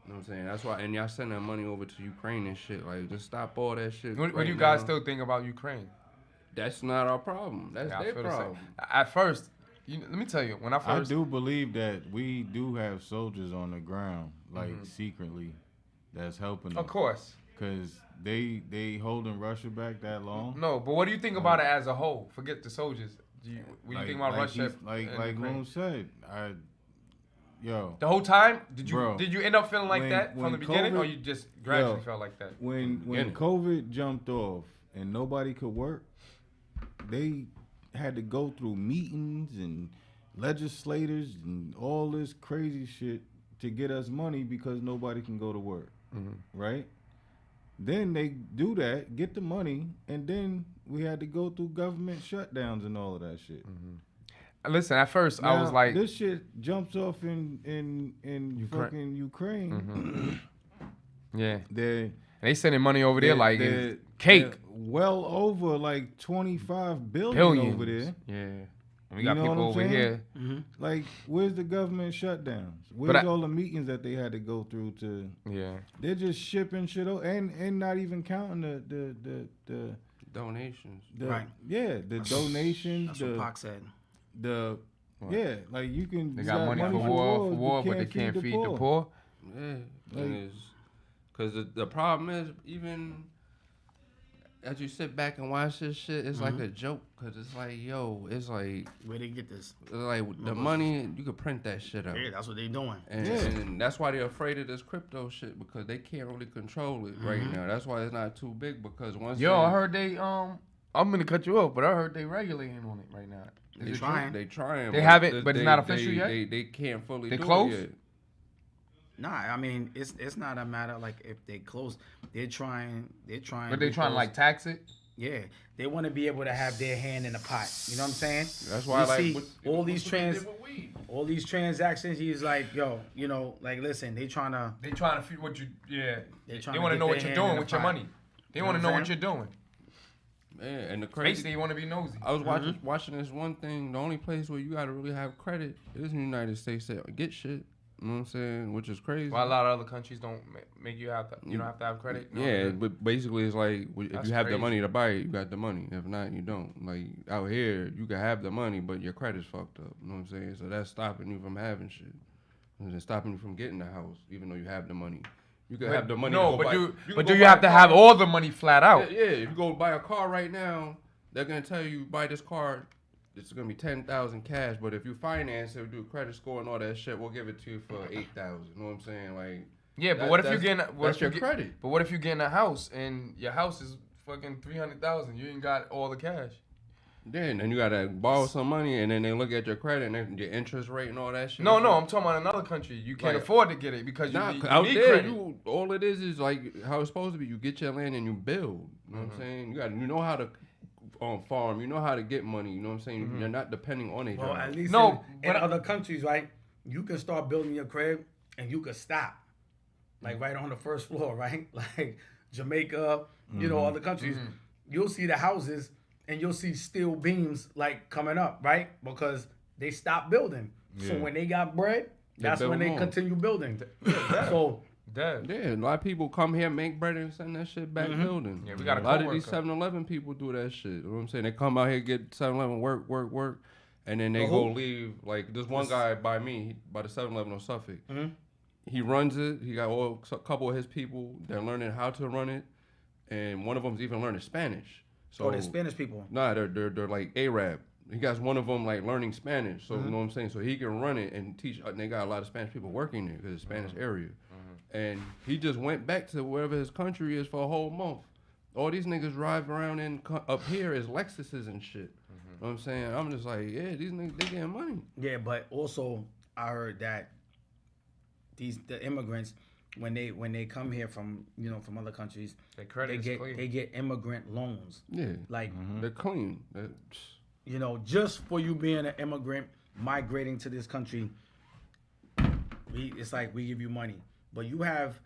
You know what I'm saying? That's why, and y'all send that money over to Ukraine and shit. Like, just stop all that shit. What right do you guys now. still think about Ukraine? That's not our problem. That's Yeah, I their feel the same. problem. At first, let me tell you, when I I first do believe that we do have soldiers on the ground, like secretly, that's helping them. of course. Cause they holding Russia back that long. No, but what do you think about it as a whole? Forget the soldiers. What do you think about Russia? Like and Ukraine? Loon said, The whole time, did Bro, you end up feeling like when- that from when the beginning, or COVID you just gradually Yo. felt like that? when Beginning. COVID jumped off and nobody could work, they had to go through meetings and legislators and all this crazy shit to get us money because nobody can go to work, right? Then they do that, get the money, and then we had to go through government shutdowns and all of that shit. Listen, at first I was Now, like, this shit jumps off in fucking Ukraine. yeah, They they sending money over there like they're- cake. they're well over like 25 billion Billions over there. Yeah, and we You got know people what I'm over saying? here. Like, where's the government shutdowns? But Where's all the meetings that they had to go through to? Yeah, They're just shipping shit over, and not even counting the Donations. Right. Yeah, the donations, That's what Pac said. the What? yeah, like you can. they you got money for war, but they can't feed the poor. Yeah, Like- because the problem is, even as you sit back and watch this shit, it's like a joke. Because it's like, yo, it's like Where they get this? the money, you could print that shit out. Yeah, that's what they doing. And that's why they're afraid of this crypto shit, because they can't really control it right now. That's why it's not too big, because once Yo, I heard they I'm gonna cut you off, but I heard they regulating on it right now. Is They it trying. they trying. They haven't, but it's not official yet? They can't fully They do close? it yet. Nah, I mean it's not a matter like if they close, they're trying. But they trying to like tax it. Yeah, they want to be able to have their hand in the pot. You know what I'm saying? That's why, You like, see what- all these what they did with weed. all these transactions. He's like, yo, you know, like listen, they trying to. They trying to feed what you They They trying to want to get know their what you're hand doing in the with your pot. money. They know want to what know I'm what you're doing. Man, and the crazy. Basically, they want to be nosy. I was watching this one thing. The only place where you gotta really have credit is in the United States that get shit. You know what I'm saying? Which is crazy. Why a lot of other countries don't make you have to. You don't have to have credit. You know? Yeah, but basically it's like if That's you have the crazy. money to buy it, you got the money. If not, you don't. Like out here, you can have the money, but your credit's fucked up. You know what I'm saying? So that's stopping you from having shit. And it's stopping you from getting the house, even though you have the money. You can have the money. No, to go but buy, do can do go you buy have a to car. have all the money flat out? Yeah, if you go buy a car right now, they're gonna tell you buy this car. It's gonna be 10,000 cash, but if you finance it, do credit score and all that shit, we'll give it to you for 8,000. You know what I'm saying? Like, Yeah, but what if you're getting that's your credit? But what if you're getting a house and your house is fucking 300,000? You ain't got all the cash. Then and you gotta borrow some money, and then they look at your credit and then your interest rate and all that shit. No, I'm talking about another country. You can't Like- afford to get it because you Nah, need, you out need there, credit. all it is like how it's supposed to be. You get your land and you build. You know what I'm saying? You know how to farm. You know how to get money. You know what I'm saying? You're not depending on it. Well, at least No, in but- other countries, right? You can start building your crib and you can stop, like right on the first floor, right? Like Jamaica, you know, other countries. You'll see the houses and you'll see steel beams like coming up, right? Because they stopped building. So Yeah. when they got bread, that's build when they more. continue building. So Dead. Yeah, a lot of people come here, make bread, and send that shit back building. Yeah, we got a lot of these coworker. 7-Eleven people do that shit. You know what I'm saying? They come out here, get 7-Eleven, work, and then they But go who? leave. Like this one guy by me, by the 7-Eleven on Suffolk. Mhm. He runs it. He got a couple of his people. They're learning how to run it, and one of them's even learning Spanish. So they're Spanish people. Nah, they're like Arab. He got one of them like learning Spanish, so you know what I'm saying. So he can run it and teach. And they got a lot of Spanish people working there because it's a Spanish area. And he just went back to wherever his country is for a whole month. All these niggas drive around up here is Lexuses and shit. You know what I'm saying? I'm just like, yeah, these niggas they getting money. Yeah, but also I heard that the immigrants when they come here from from other countries, Their credit is clean. they get immigrant loans. Yeah. Like They're clean. just for you being an immigrant migrating to this country, it's like we give you money. But you have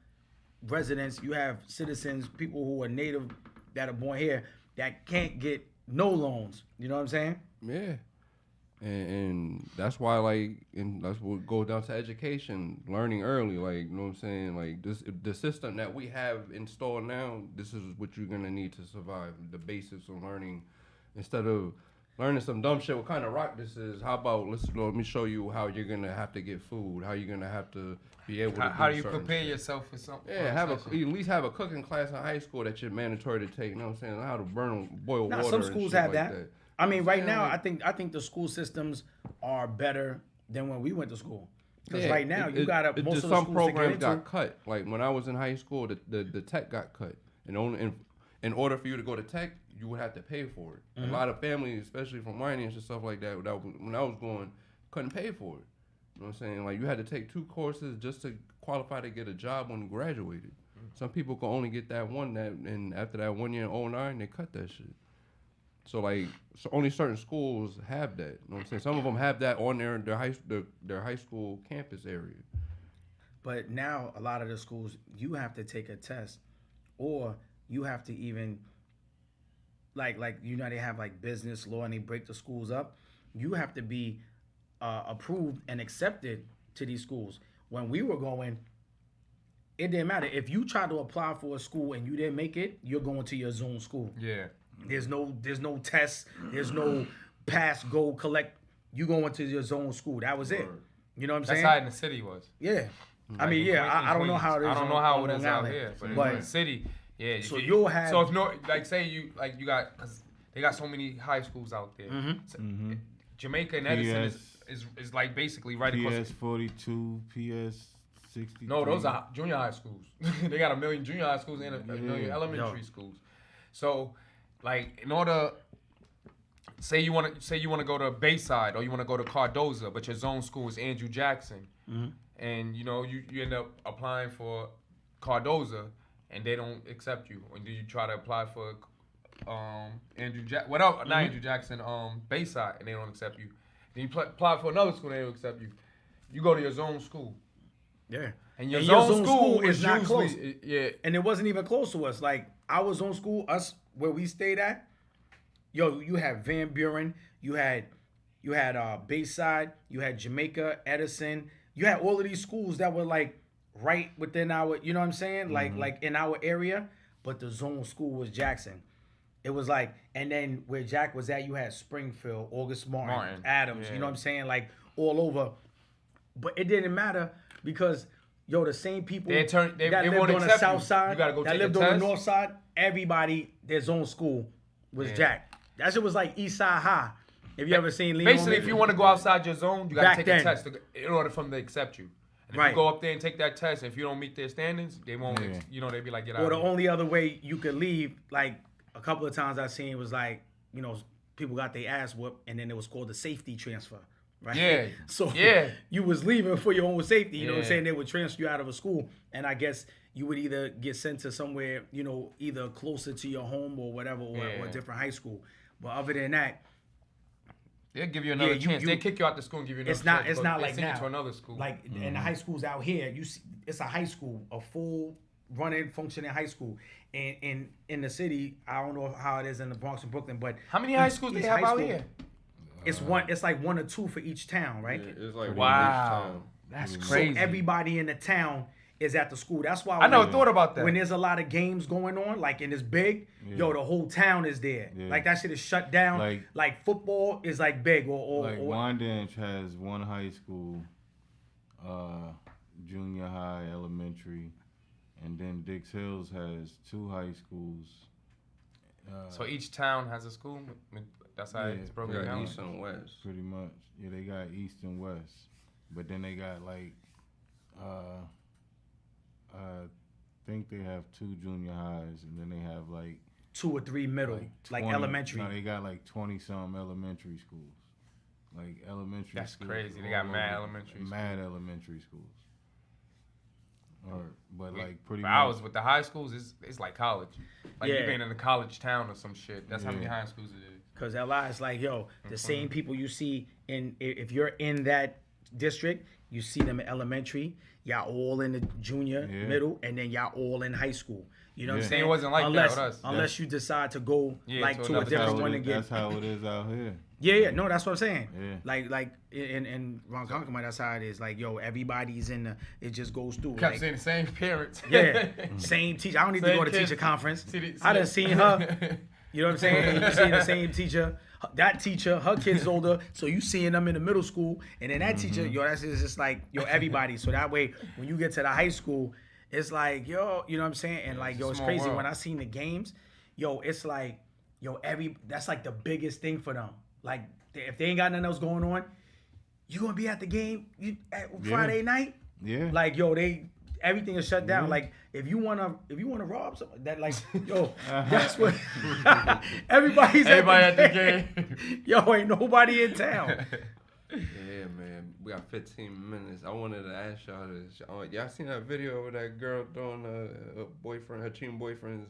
residents, you have citizens, people who are native that are born here that can't get no loans. You know what I'm saying? Yeah. And that's why, and that's what goes down to education, learning early, you know what I'm saying? Like, the system that we have installed now, this is what you're going to need to survive, the basics of learning. Instead of learning some dumb shit, what kind of rock this is, how about, let me show you how you're going to have to get food, how you're going to have to be able to How do you certain prepare shit. yourself for something? Yeah, at least have a cooking class in high school that you're mandatory to take, you know what I'm saying? How to boil water Some and schools shit have like that. I mean, right now, like- I think the school systems are better than when we went to school. Because Yeah, right now, you got most of the some schools programs to get got into. cut. Like when I was in high school, the tech got cut, and in order for you to go to tech, you would have to pay for it. Mm-hmm. A lot of families, especially from minors and stuff like that, when I was going, couldn't pay for it. You know what I'm saying? Like you had to take 2 courses just to qualify to get a job when you graduated. Some people could only get that one, and after that 1 year in 2009, they cut that shit. So only certain schools have that. You know what I'm saying? Some of them have that on their high school campus area. But now, a lot of the schools, you have to take a test, or you have to even, like they have like business law and they break the schools up. You have to be approved and accepted to these schools. When we were going, it didn't matter. If you tried to apply for a school and you didn't make it, you're going to your zone school. Yeah. There's no tests. There's no pass, go, collect. You going to your zone school. That was it. You know what I'm saying? That's how in the city was. Yeah. I mean, in I don't know Queens. how it is. I don't know how it is Long out Island. here, but But- in the city, yeah. So you'll have. So if say you got, because they got so many high schools out there. So Jamaica and Edison is like basically right across. PS 42, PS 63. No, those are junior high schools. They got 1 million junior high schools and a million elementary schools. So, like, in order, say you want to go to Bayside or you want to go to Cardozo, but your zone school is Andrew Jackson, and you end up applying for Cardozo, and they don't accept you. Or do you try to apply for Andrew Jackson, Bayside, and they don't accept you. Then you apply for another school, and they don't accept you. You go to your zone school. Yeah. And your your zone school is not usually, close. Yeah. And it wasn't even close to us. Like our zone school, us where we stayed at, you had Van Buren, you had Bayside, you had Jamaica, Edison, you had all of these schools that were like right within our, you know what I'm saying? Like in our area, but the zone school was Jackson. It was like, and then where Jack was at, you had Springfield, August Martin. Adams, yeah. you know what I'm saying? Like all over. But it didn't matter because the same people They that lived won't on the accept south you. side, You gotta go that take a lived on the test. north side, everybody, their zone school was Jack. That shit was like East Side High. If you ever seen Leon Basically, if you want to go outside your zone, you got Back to take then. a test in order for them to accept you. And if Right. you go up there and take that test, if you don't meet their standards, they won't, they'd be like, get out or of the here. only other way you could leave, like a couple of times I've seen was like, people got their ass whooped and then it was called the safety transfer. Right? Yeah. So Yeah. you was leaving for your own safety. You know what I'm Yeah. saying? They would transfer you out of a school. And I guess you would either get sent to somewhere, either closer to your home or whatever, or a different high school. But other than that, They'll give you another chance. They kick you out the school and give you another chance. it's not They like send now. you to another school. Like in the high schools out here, you see, it's a high school, a full running, functioning high school. And in the city, I don't know how it is in the Bronx and Brooklyn, but How many high schools do they have out here? It's one. It's like 1 or 2 for each town, right? Yeah, it's like Wow. That's So crazy. everybody in the town is at the school. That's why I never thought about that. When there's a lot of games going on, like and it's big, the whole town is there. Yeah. Like that shit is shut down. Like football is like big or Wyandanch has one high school, junior high, elementary, and then Dix Hills has 2 high schools. So each town has a school? That's how it's broken We got down? East and West. Pretty much. Yeah, they got East and West. But then they got like, I think they have 2 junior highs, and then they have like 2 or 3 middle, like 20 elementary. No, they got like 20-some elementary schools. Like elementary That's schools crazy. They all got mad over- elementary Mad elementary schools. But like pretty For much. ours with the high schools, it's like college. Like Yeah. you being in a college town or some shit. That's how many Yeah. high schools it is. Because LI is like, yo, the same people you see if you're in that district, you see them in elementary, y'all all in the junior, middle, and then y'all all in high school. You know what I'm Yeah. saying? It wasn't like that unless, with us. Unless you decide to go like to to a another different town. one and get. That's how it is out here. Yeah, no, that's what I'm saying. Yeah. Like in Ronkonkoma, that's how it is. Like, yo, everybody's in the. It just goes through. Kept Like, seeing the same parents. yeah, same teacher. I don't need to Same go to kids. teacher conference. See, I done seen her. You know what I'm saying? You see the same teacher. That teacher, her kid's older, so you seeing them in the middle school, and then that teacher, yo, that's just like yo, everybody. So that way, when you get to the high school, it's like yo, you know what I'm saying? And like yo, it's small crazy world. when I seen the games, yo, it's like yo, that's like the biggest thing for them. Like if they ain't got nothing else going on, you gonna be at the game Friday night? Yeah. Like yo, everything is shut down. Like if you wanna rob something, that like yo, that's what everybody at the game. Yo, ain't nobody in town. Yeah, man. We got 15 minutes. I wanted to ask y'all this. Y'all seen that video of that girl throwing her boyfriend, her teen boyfriend's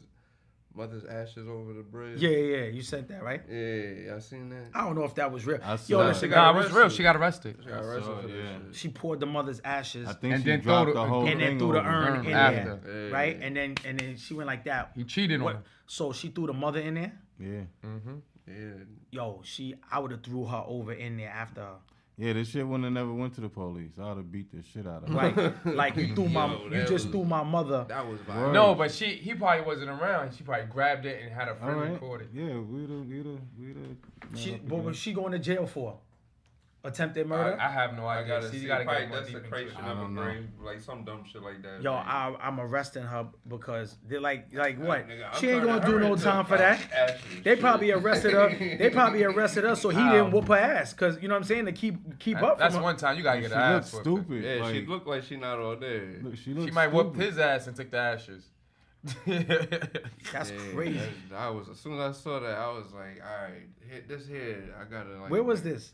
mother's ashes over the bridge? Yeah. You said that, right? Yeah, y'all seen that? I don't know if that was real. I Yo, saw listen, it. Nah, it was real. She got arrested. She got arrested saw for it, this yeah. shit. she poured the mother's ashes I think And she then dropped throw the the- whole and then thing threw the over. urn in After. there, Yeah. right? And then she went like that. He cheated on What? her. So she threw the mother in there. Yeah. Yeah. Yo, I would have threw her over in there after her. Yeah, this shit wouldn't have never went to the police. I would have beat the shit out of her. Like you threw you just threw my mother. That was Word. violent. No, but he probably wasn't around. She probably grabbed it and had a All friend right. record it. Yeah, we'd have. What was she going to jail for? Attempted murder? I have no I idea. gotta See, see. you gotta Probably get more deep into it. desecration I of a don't know. grave, like some dumb shit like that. Yo, man. I'm arresting her because they're like what? Nigga, I'm She ain't turning gonna do her no into time for that. ashes, They shit. probably arrested her. So he didn't whoop her ass, cause you know what I'm saying, to keep up. That's from her. one time you gotta get She her looked ass whooped. stupid. Yeah, like, she looked like she not all there. look, she She might stupid. whoop his ass and took the ashes. That's Yeah, crazy. I was as soon as I saw that, I was like, all right, hit this here. I gotta like. Where was this?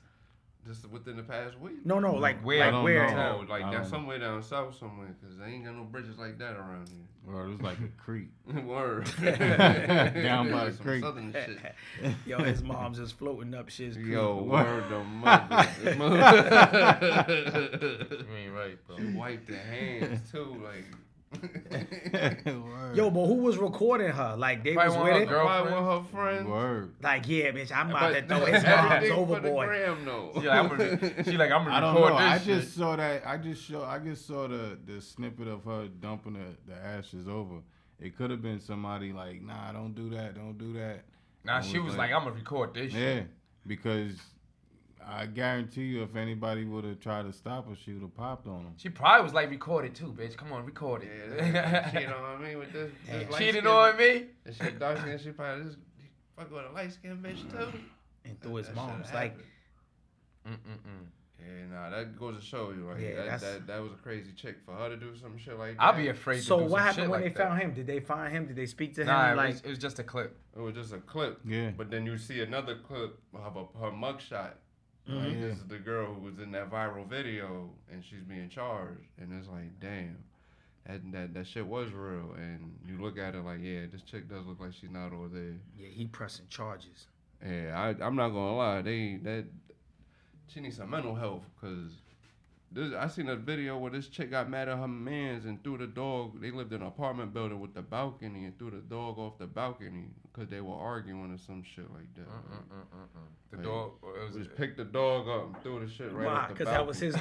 Just within the past week. No, like Where? I like don't where? know. Oh, like I down don't somewhere down south somewhere, cause they ain't got no bridges like that around here. Or it was like a creek. Word. Down by the Some creek. southern shit. Yo, his mom's just floating up shit's creek. Yo, word the mother. You ain't right, bro. She wiped the hands too, like. Yo, but who was recording her? Like they Probably was one with of it. her Probably one of her friends. Word. Like yeah, bitch, I'm about to But throw his mom's Everything for the overboard. gram, though. She like, I'm I gonna don't record know. this I shit. just saw that. I just saw the snippet of her dumping the ashes over. It could have been somebody like, nah, don't do that, don't do that. Nah, And she was like, I'm gonna record this shit. yeah, because I guarantee you, if anybody would have tried to stop her, she would have popped on them. She probably was like, record it too, bitch. Come on, record it. Yeah, cheating on me with this light Cheating skin. on me? And she dark skin, she probably just fuck with a light skinned bitch too. And through his That mom's shit like, happened. Yeah, nah, that goes to show you, like, Yeah, that was a crazy chick for her to do some shit like that. I'll be afraid to so do what some happened shit when like they that. found him? Did they find him? Did they speak to him? Nah, like, it was just a clip. It was just a clip. Yeah. But then you see another clip of her mugshot. Mm-hmm. Like, this is the girl who was in that viral video, and she's being charged. And it's like, damn, that shit was real. And you look at it like, yeah, this chick does look like she's not over there. yeah, he pressing charges. Yeah, I'm not gonna lie, she needs some mental health, cause I seen a video where this chick got mad at her mans and threw the dog. They lived in an apartment building with the balcony and threw the dog off the balcony because they were arguing or some shit like that. The Like, dog. Just picked the dog up and threw the shit right Why? off the Because balcony. that was his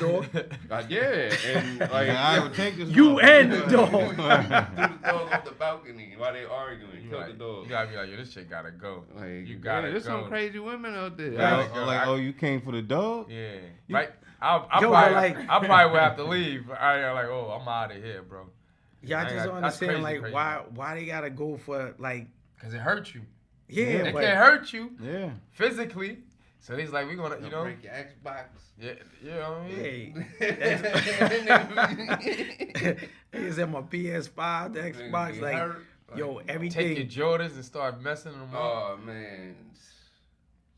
dog. Yeah, and like I would take this. You motherfucker. and the dog. threw the dog off the balcony while they arguing. You, Killed like, the dog. you gotta be like, yo, this shit gotta go. Like, you gotta there's go. some crazy women out there. Gotta Oh, go. like, oh, you came for the dog? Yeah. You- Right? I Yo, probably, like- I probably would have to leave. I like, oh, I'm out of here, bro. Yeah, I I just got- don't that's understand crazy, why they gotta go for like Cause it hurts you. yeah, They but can't hurt you Yeah. physically. So he's like, we gonna, you know, break your Xbox. yeah, you know what I mean? hey, he's at my PS5, the Xbox, like yo, Take your everything. Jordans and start messing them up. Oh man.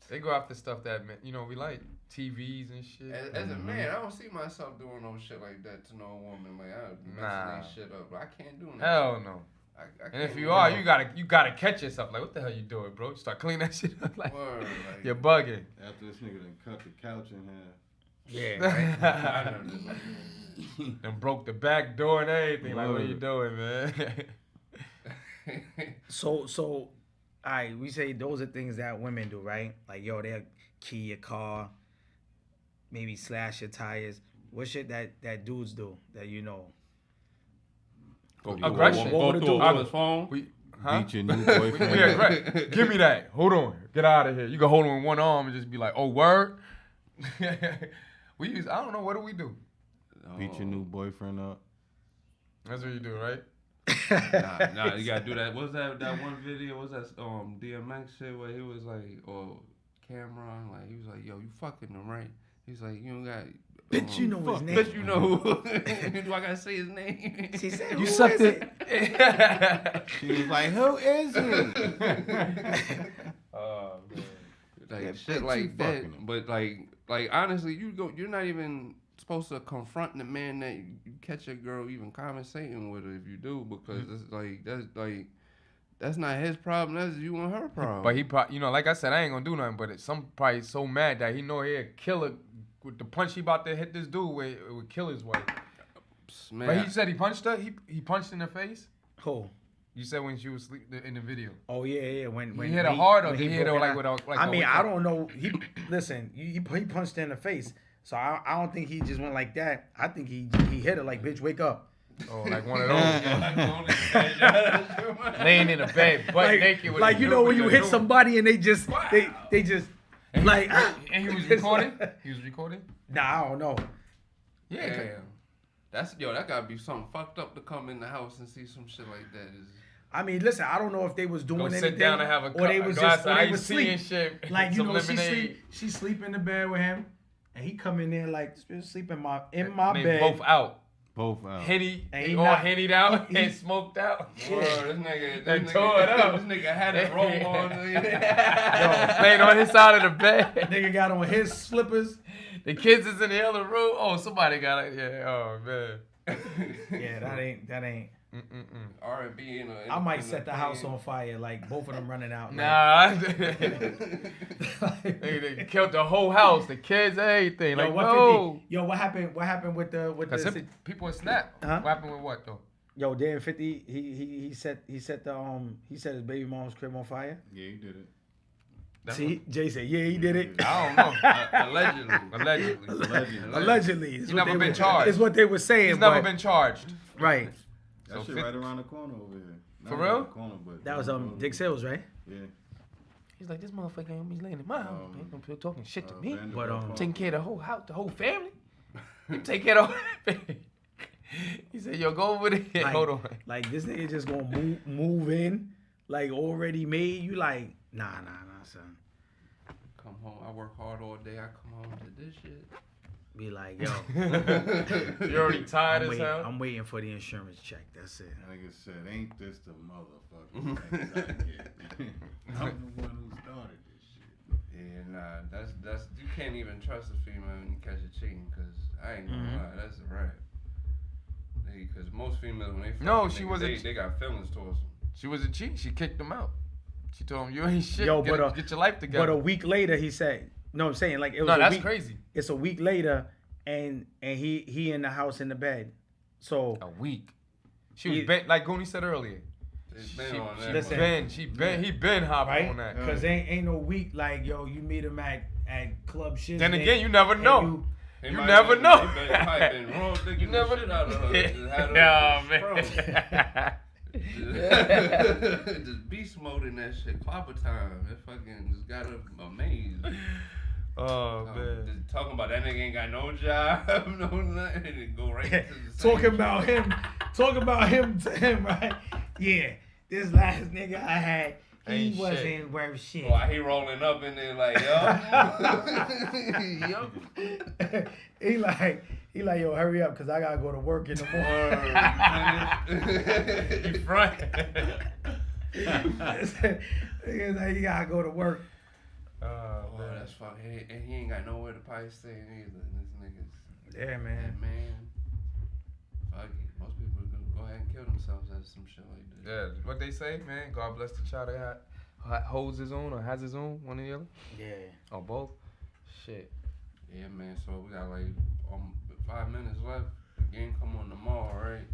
They go after stuff that, you know, we like. TVs and shit. As a man, I don't see myself doing no shit like that to no woman. Like I messing that shit up, but I can't do that. Hell no. I And if you are, you gotta catch yourself. Like, what the hell you doing, bro? You start cleaning that shit up. Like, Word, like you're bugging. After this nigga done cut the couch in half. Yeah. I know this, like, And broke the back door and everything. Like, what are you doing, man? So, all right, we say those are things that women do, right? Like, yo, they'll key your car, maybe slash your tires. What shit that dudes do that you know? Aggression. What would it do? on his phone. Beat your new boyfriend. We aggressive. Give me that. Hold on. Get out of here. You can hold on with one arm and just be like, oh, word? I don't know, what do we do? Beat your new boyfriend up. That's what you do, right? Nah, you gotta do that. What's that one video? What's that DMX shit where he was like, or Cameron, like he was like, yo, you fucking them, right? He's like, you don't got. Bitch, you know his name. Bitch, you know who? Do I gotta say his name? She said, You "Who sucked is it. She was like, who is it? Oh, man. Like Yeah, shit bitch, like you that. fucking him. But like honestly, you're not even supposed to confront the man that you catch a girl even conversating with her if you do, because it's that's not his problem. That's you and her problem. But he probably, like I said, I ain't gonna do nothing. But some probably so mad that he know he'll kill her with the punch he about to hit this dude with. It would kill his wife. Man, But he said he punched her. He punched in the face. Who? You said when she was asleep in the video. Oh yeah. When He hit her hard or when he hit her broke like out. with a like? I a mean, whip I up? don't know. He punched her in the face, so I don't think he just went like that. I think he hit her like, bitch, wake up. Oh, like one of those. Laying in a bed, butt naked. With Like, the you know when you hit dude. somebody and they just they just like. And he was recording. He was recording. Nah, I don't know. Yeah. damn. That gotta be something fucked up to come in the house and see some shit like that. I mean, listen, I don't know if they was doing Go anything, sit down and have a or they was glass just, of or they iced was tea sleep. and shit. Like, you some know, lemonade. she sleep in the bed with him, and he come in there like sleep in my They bed. both out. Both out. Henny, And they he all not- hennied out he- and smoked out. Word, this nigga, They tore it up. This nigga had a roll on. Laying on his side of the bed. Nigga got on his slippers. The kids is in the other room. Oh, somebody got it. Yeah. Oh man. Yeah, that ain't. R&B in a. I might set the house on fire, like both of them running out. Nah. They killed the whole house, the kids, everything. Like, no. What happened? What happened with the People in Snap. Huh? What happened with what though? Yo, Dan 50, he set his baby mom's crib on fire. Yeah, he did it. See, Jay said, yeah, he did it. I don't know. Allegedly. Allegedly. He's never been charged. Is what they were saying. He's never but- been charged. Right. That So shit right around the corner over here. Not For around real? the corner, but That was around the corner. Dick Sales, right? Yeah. He's like, this motherfucker ain't he's laying in my house. He gonna be talking shit to me. But, Taking care of the whole house, the whole family. You take care of the whole family. He said, yo, go over there. Like, Hold on. Like this nigga just gonna move in, like already made. You like, nah, son. Come home. I work hard all day. I come home to this shit. Be like, yo, You're already tired as hell. I'm waiting for the insurance check. That's it. Like I said, ain't this the motherfucking things I get? I'm the one who started this shit. Yeah, nah. That's you can't even trust a female when you catch a cheating, cause I ain't gonna lie. That's a wrap. Because most females when they fuck No, a she nigga, wasn't- They got feelings towards them. She was a cheat. She kicked him out. She told him, you ain't shit. Yo, get your life together. But a week later, he said, "No, I'm saying like it was no, a that's week. crazy. It's a week later, and he in the house in the bed. So A week. She was He- bent, like Goonie said earlier. It's been on that. listen, one. He been hopping right, on that. because ain't no week like yo, you meet him at club shit. Then again, you never know. He You might never been- know. He probably been wrong thinking You never the shit out of her. Just had her Yeah, just just beast mode in that shit. Clobber time. It fucking just got her amazed. Oh man. Just talking about that nigga ain't got no job, no nothing, and go right into the same talking shit. about him to him, right? Yeah, this last nigga I had, he Ain't wasn't shit. worth shit. Why he rolling up in there like, yo, he like, yo, hurry up, cause I gotta go to work in the morning. You front. Nigga's like, you gotta go to work. Oh, that's fucking. And he ain't got nowhere to probably stay either. This nigga's. Yeah, man. Fuck it. Most people go ahead and kill themselves at some shit like that. Yeah, what they say, man. God bless the child that holds his own or has his own, one or the other. Yeah. Or both. Shit. Yeah, man. So we got like 5 minutes left. The game come on tomorrow, right?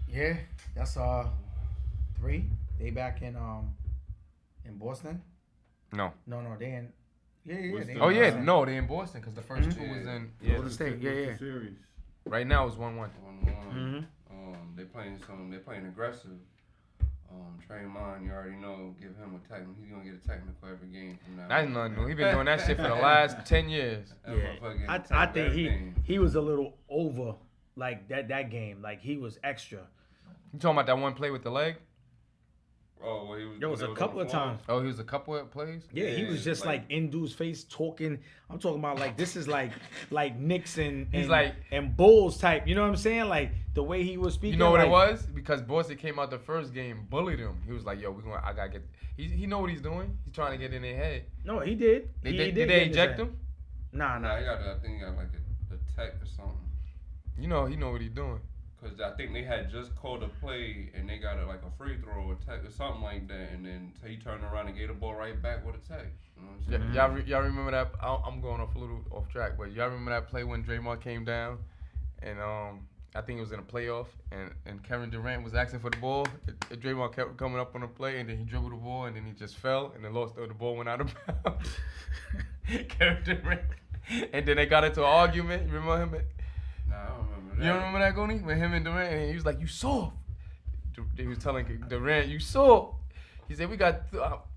Yeah, that's 3. They back in Boston. No. No, they in. Yeah. What's They the- Oh in yeah, Boston. no, they in Boston because the first two Yeah. was in. Golden State. What's Yeah. the series? Right now it's 1-1. 1-1. Mhm. They playing aggressive. Draymond, you already know, give him a technical. He's gonna get a technical every game from now. That's nothing new. He been doing that shit for the last 10 years. That Yeah, motherfucker getting I tackled think every game. he was a little over like that game. Like he was extra. You talking about that one play with the leg? Oh, well, he was. There was when a they couple on of the floor. times. Oh, he was a couple of plays. Yeah, he Yeah, was just like in dude's face talking. I'm talking about like this is like Knicks and He's like- and Bulls type. You know what I'm saying? Like the way he was speaking. You know what like, it was? Because Boston came out the first game, bullied him. He was like, "Yo, I gotta get." He know what he's doing. He's trying to get in their head. No, he did. Did He they get in his eject head. him? Nah. Nah, I think he got like a tech or something. You know, he know what he's doing. Cause I think they had just called a play and they got like a free throw or tech or something like that, and then he turned around and gave the ball right back with a tech. You know what I'm saying? Y'all remember that? I'm going off a little off track, but y'all remember that play when Draymond came down, and I think it was in a playoff, and Kevin Durant was asking for the ball. And Draymond kept coming up on the play, and then he dribbled the ball, and then he just fell, and then the ball went out of bounds. Kevin Durant, and then they got into an argument. You remember him? Nah, I don't remember that. You don't remember that, Gooni? With him and Durant, and he was like, "You soft." He was telling Durant, "You soft." He said, "We got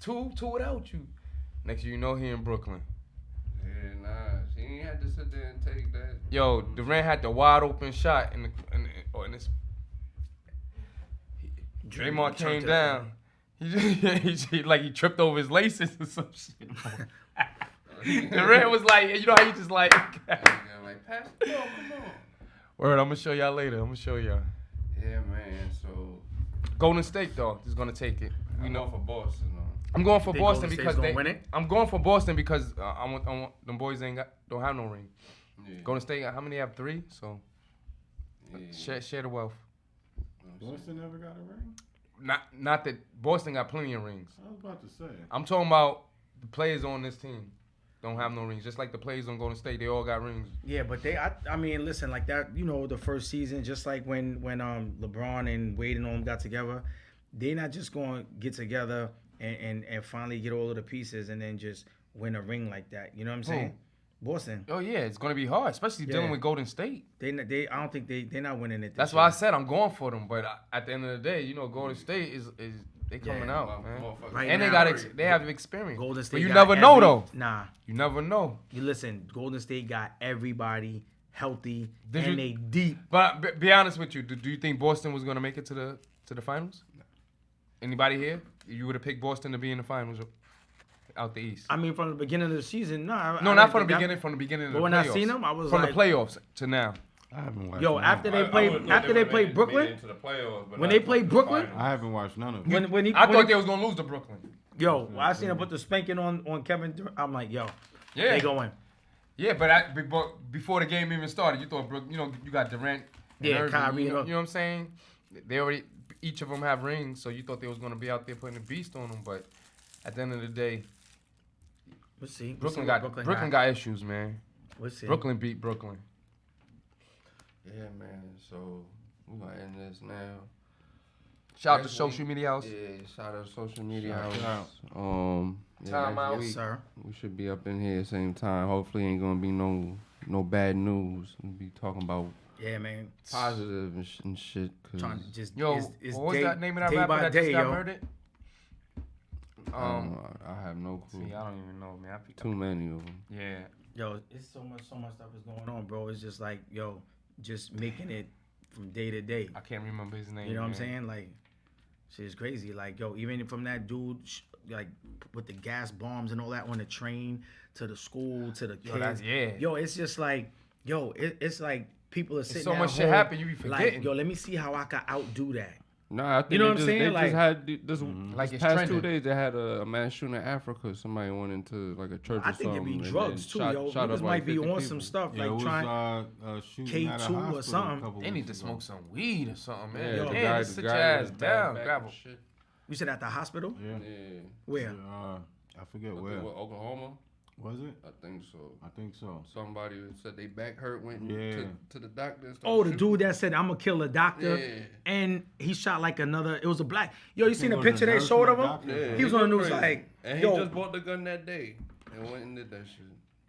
two without you." Next thing you know, he in Brooklyn. Yeah, nah, she ain't had to sit there and take that. Yo, Durant had the wide open shot in this. Draymond came down. He tripped over his laces or some shit. Durant was like, you know how you just like. Like, pass the ball, come on. Word, I'm gonna show y'all later. I'm gonna show y'all. Yeah, man. So Golden State though is gonna take it. we know for Boston, though. I'm going for Think Boston Golden because State's gonna win it? I'm going for Boston because I want them boys don't have no ring. Yeah. Golden State, how many have 3? So Yeah. share the wealth. Boston never got a ring? Not that Boston got plenty of rings. I was about to say. I'm talking about the players on this team don't have no rings. Just like the players on Golden State, they all got rings. Yeah, but I mean, listen, like that, you know, the first season, just like when LeBron and Wade and all them got together, they're not just going to get together and finally get all of the pieces and then just win a ring like that. You know what I'm saying? Boston. Oh yeah, it's gonna be hard, especially dealing Yeah. with Golden State. I don't think they're not winning it. That's why I said I'm going for them. But at the end of the day, you know, Golden State is they coming Yeah. out, man. Motherfuckers. Right And now, they have experience. Golden State. But you got never know though. Nah, You never know. you listen. Golden State got everybody healthy Did and you- they deep. But be honest with you, do you think Boston was gonna make it to the finals? Anybody here? You would have picked Boston to be in the finals out the East. I mean, from the beginning of the season, No, I not from didn't the think beginning. From the beginning of the But when playoffs. I seen them, I was from like- the playoffs to now. I haven't watched Yo, none. after they I played would- after they played made Brooklyn, it into the playoffs, but when not they to played the Brooklyn, finals. I haven't watched none of it. when he I when thought he- they was gonna lose to Brooklyn. Yo, I seen him put the spanking on Kevin Durant. I'm like, yo, Yeah. they going. Yeah, but before the game even started, you thought you got Durant. And Yeah, Irving, Kyrie, You know and- what I'm saying? They already each of them have rings, so you thought they was gonna be out there putting a beast on them. But at the end of the day, Let's see. Brooklyn what got issues, man. Let's see. Brooklyn beat Brooklyn. Yeah, man. So we gonna end this now. Shout out to Next social week- media house. Yeah, shout out to social media Shout house. out. Yeah, Timeout. next Yes, week, sir. we should be up in here same time. Hopefully, ain't gonna be no bad news. We'll be talking about Yeah, man. positive and shit. 'Cause Trying to just Yo, it's what was day, that name of that day rapper by that day, just got yo. murdered? I have no clue. See, I don't even know, man. Too many of them. Yeah. Yo, it's so much stuff is going on, bro. It's just like, yo, just making it from day to day. I can't remember his name. You know what I'm man. saying? Like, shit is crazy. Like, yo, even from that dude, like, with the gas bombs and all that on the train to the school to the kids. Yo, it's just like, yo, it's like people are sitting so at much shit home, happen, you be like, forgetting. yo, let me see how I can outdo that. Nah, I think You know they what I'm just, saying? They Like- just had this, Like this it's past trending. 2 days. They had a mass shooting in Africa. Somebody went into like a church I or think something. it'd be and drugs too, shot, yo. Shot Niggas up might like be 50 on some people. stuff Yeah, it like was trying. shooting at a K2 or hospital something. a couple They need weeks to ago. smoke some weed or something, man. Yeah, Yo. the Damn, guy, just the sit your guy ass was back down, and grab him. shit. You said at the hospital? Yeah. Yeah. Where? I forget I where. think, what, Oklahoma? Was it? I think so. I think so. Somebody said they back hurt, went Yeah. to the doctor. And started Oh, the shooting. dude that said I'm gonna kill a doctor, Yeah. and he shot like another. It was a black. Yo, you seen the It was a picture they nurse showed and of a him? doctor. He was on the news crazy. like, and he yo, just bought the gun that day and went and did that shit.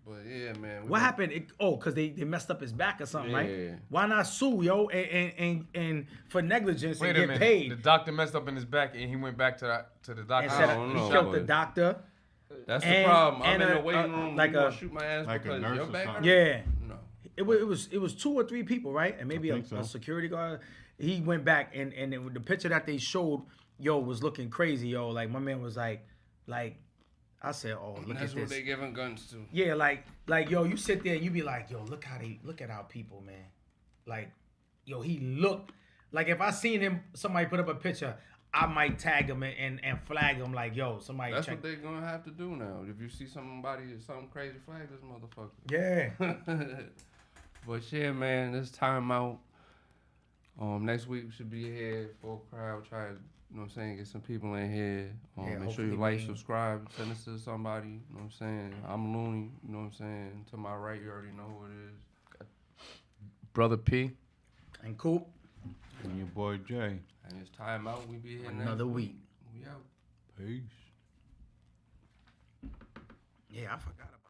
But yeah, man. we what got- happened? Cause they messed up his back or something, Yeah. right? Why not sue, yo, and for negligence Wait and a get minute. paid? The doctor messed up in his back, and he went back to the And doctor. said don't he know, killed the but- doctor. That's the and- problem. I'm and in a- the waiting room. like you gonna a- shoot my ass like a because nurse your or back something. hurt? Yeah. No. It was 2 or 3 people, right? And maybe I a think so. security guard. He went back and the picture that they showed, yo, was looking crazy, yo. Like my man was like, I said, oh, look That's at what this. they giving guns to. Yeah, like yo, you sit there and you be like, yo, look at our people, man. Like, yo, he looked like if I seen him, somebody put up a picture, I might tag him and flag him like, yo, somebody That's check. what they're gonna have to do now. If you see somebody something crazy, flag this motherfucker. Yeah. But yeah, man, this timeout. Next week we should be here for a crowd. Try to, you know what I'm saying, get some people in here. Yeah, Make sure hopefully you like, we- subscribe, send this to somebody. You know what I'm saying? I'm Looney. You know what I'm saying? To my right, you already know who it is. Brother P. And cool. And your boy Jay. And it's timeout. We be here Another next week. We out. Peace. Yeah, I forgot about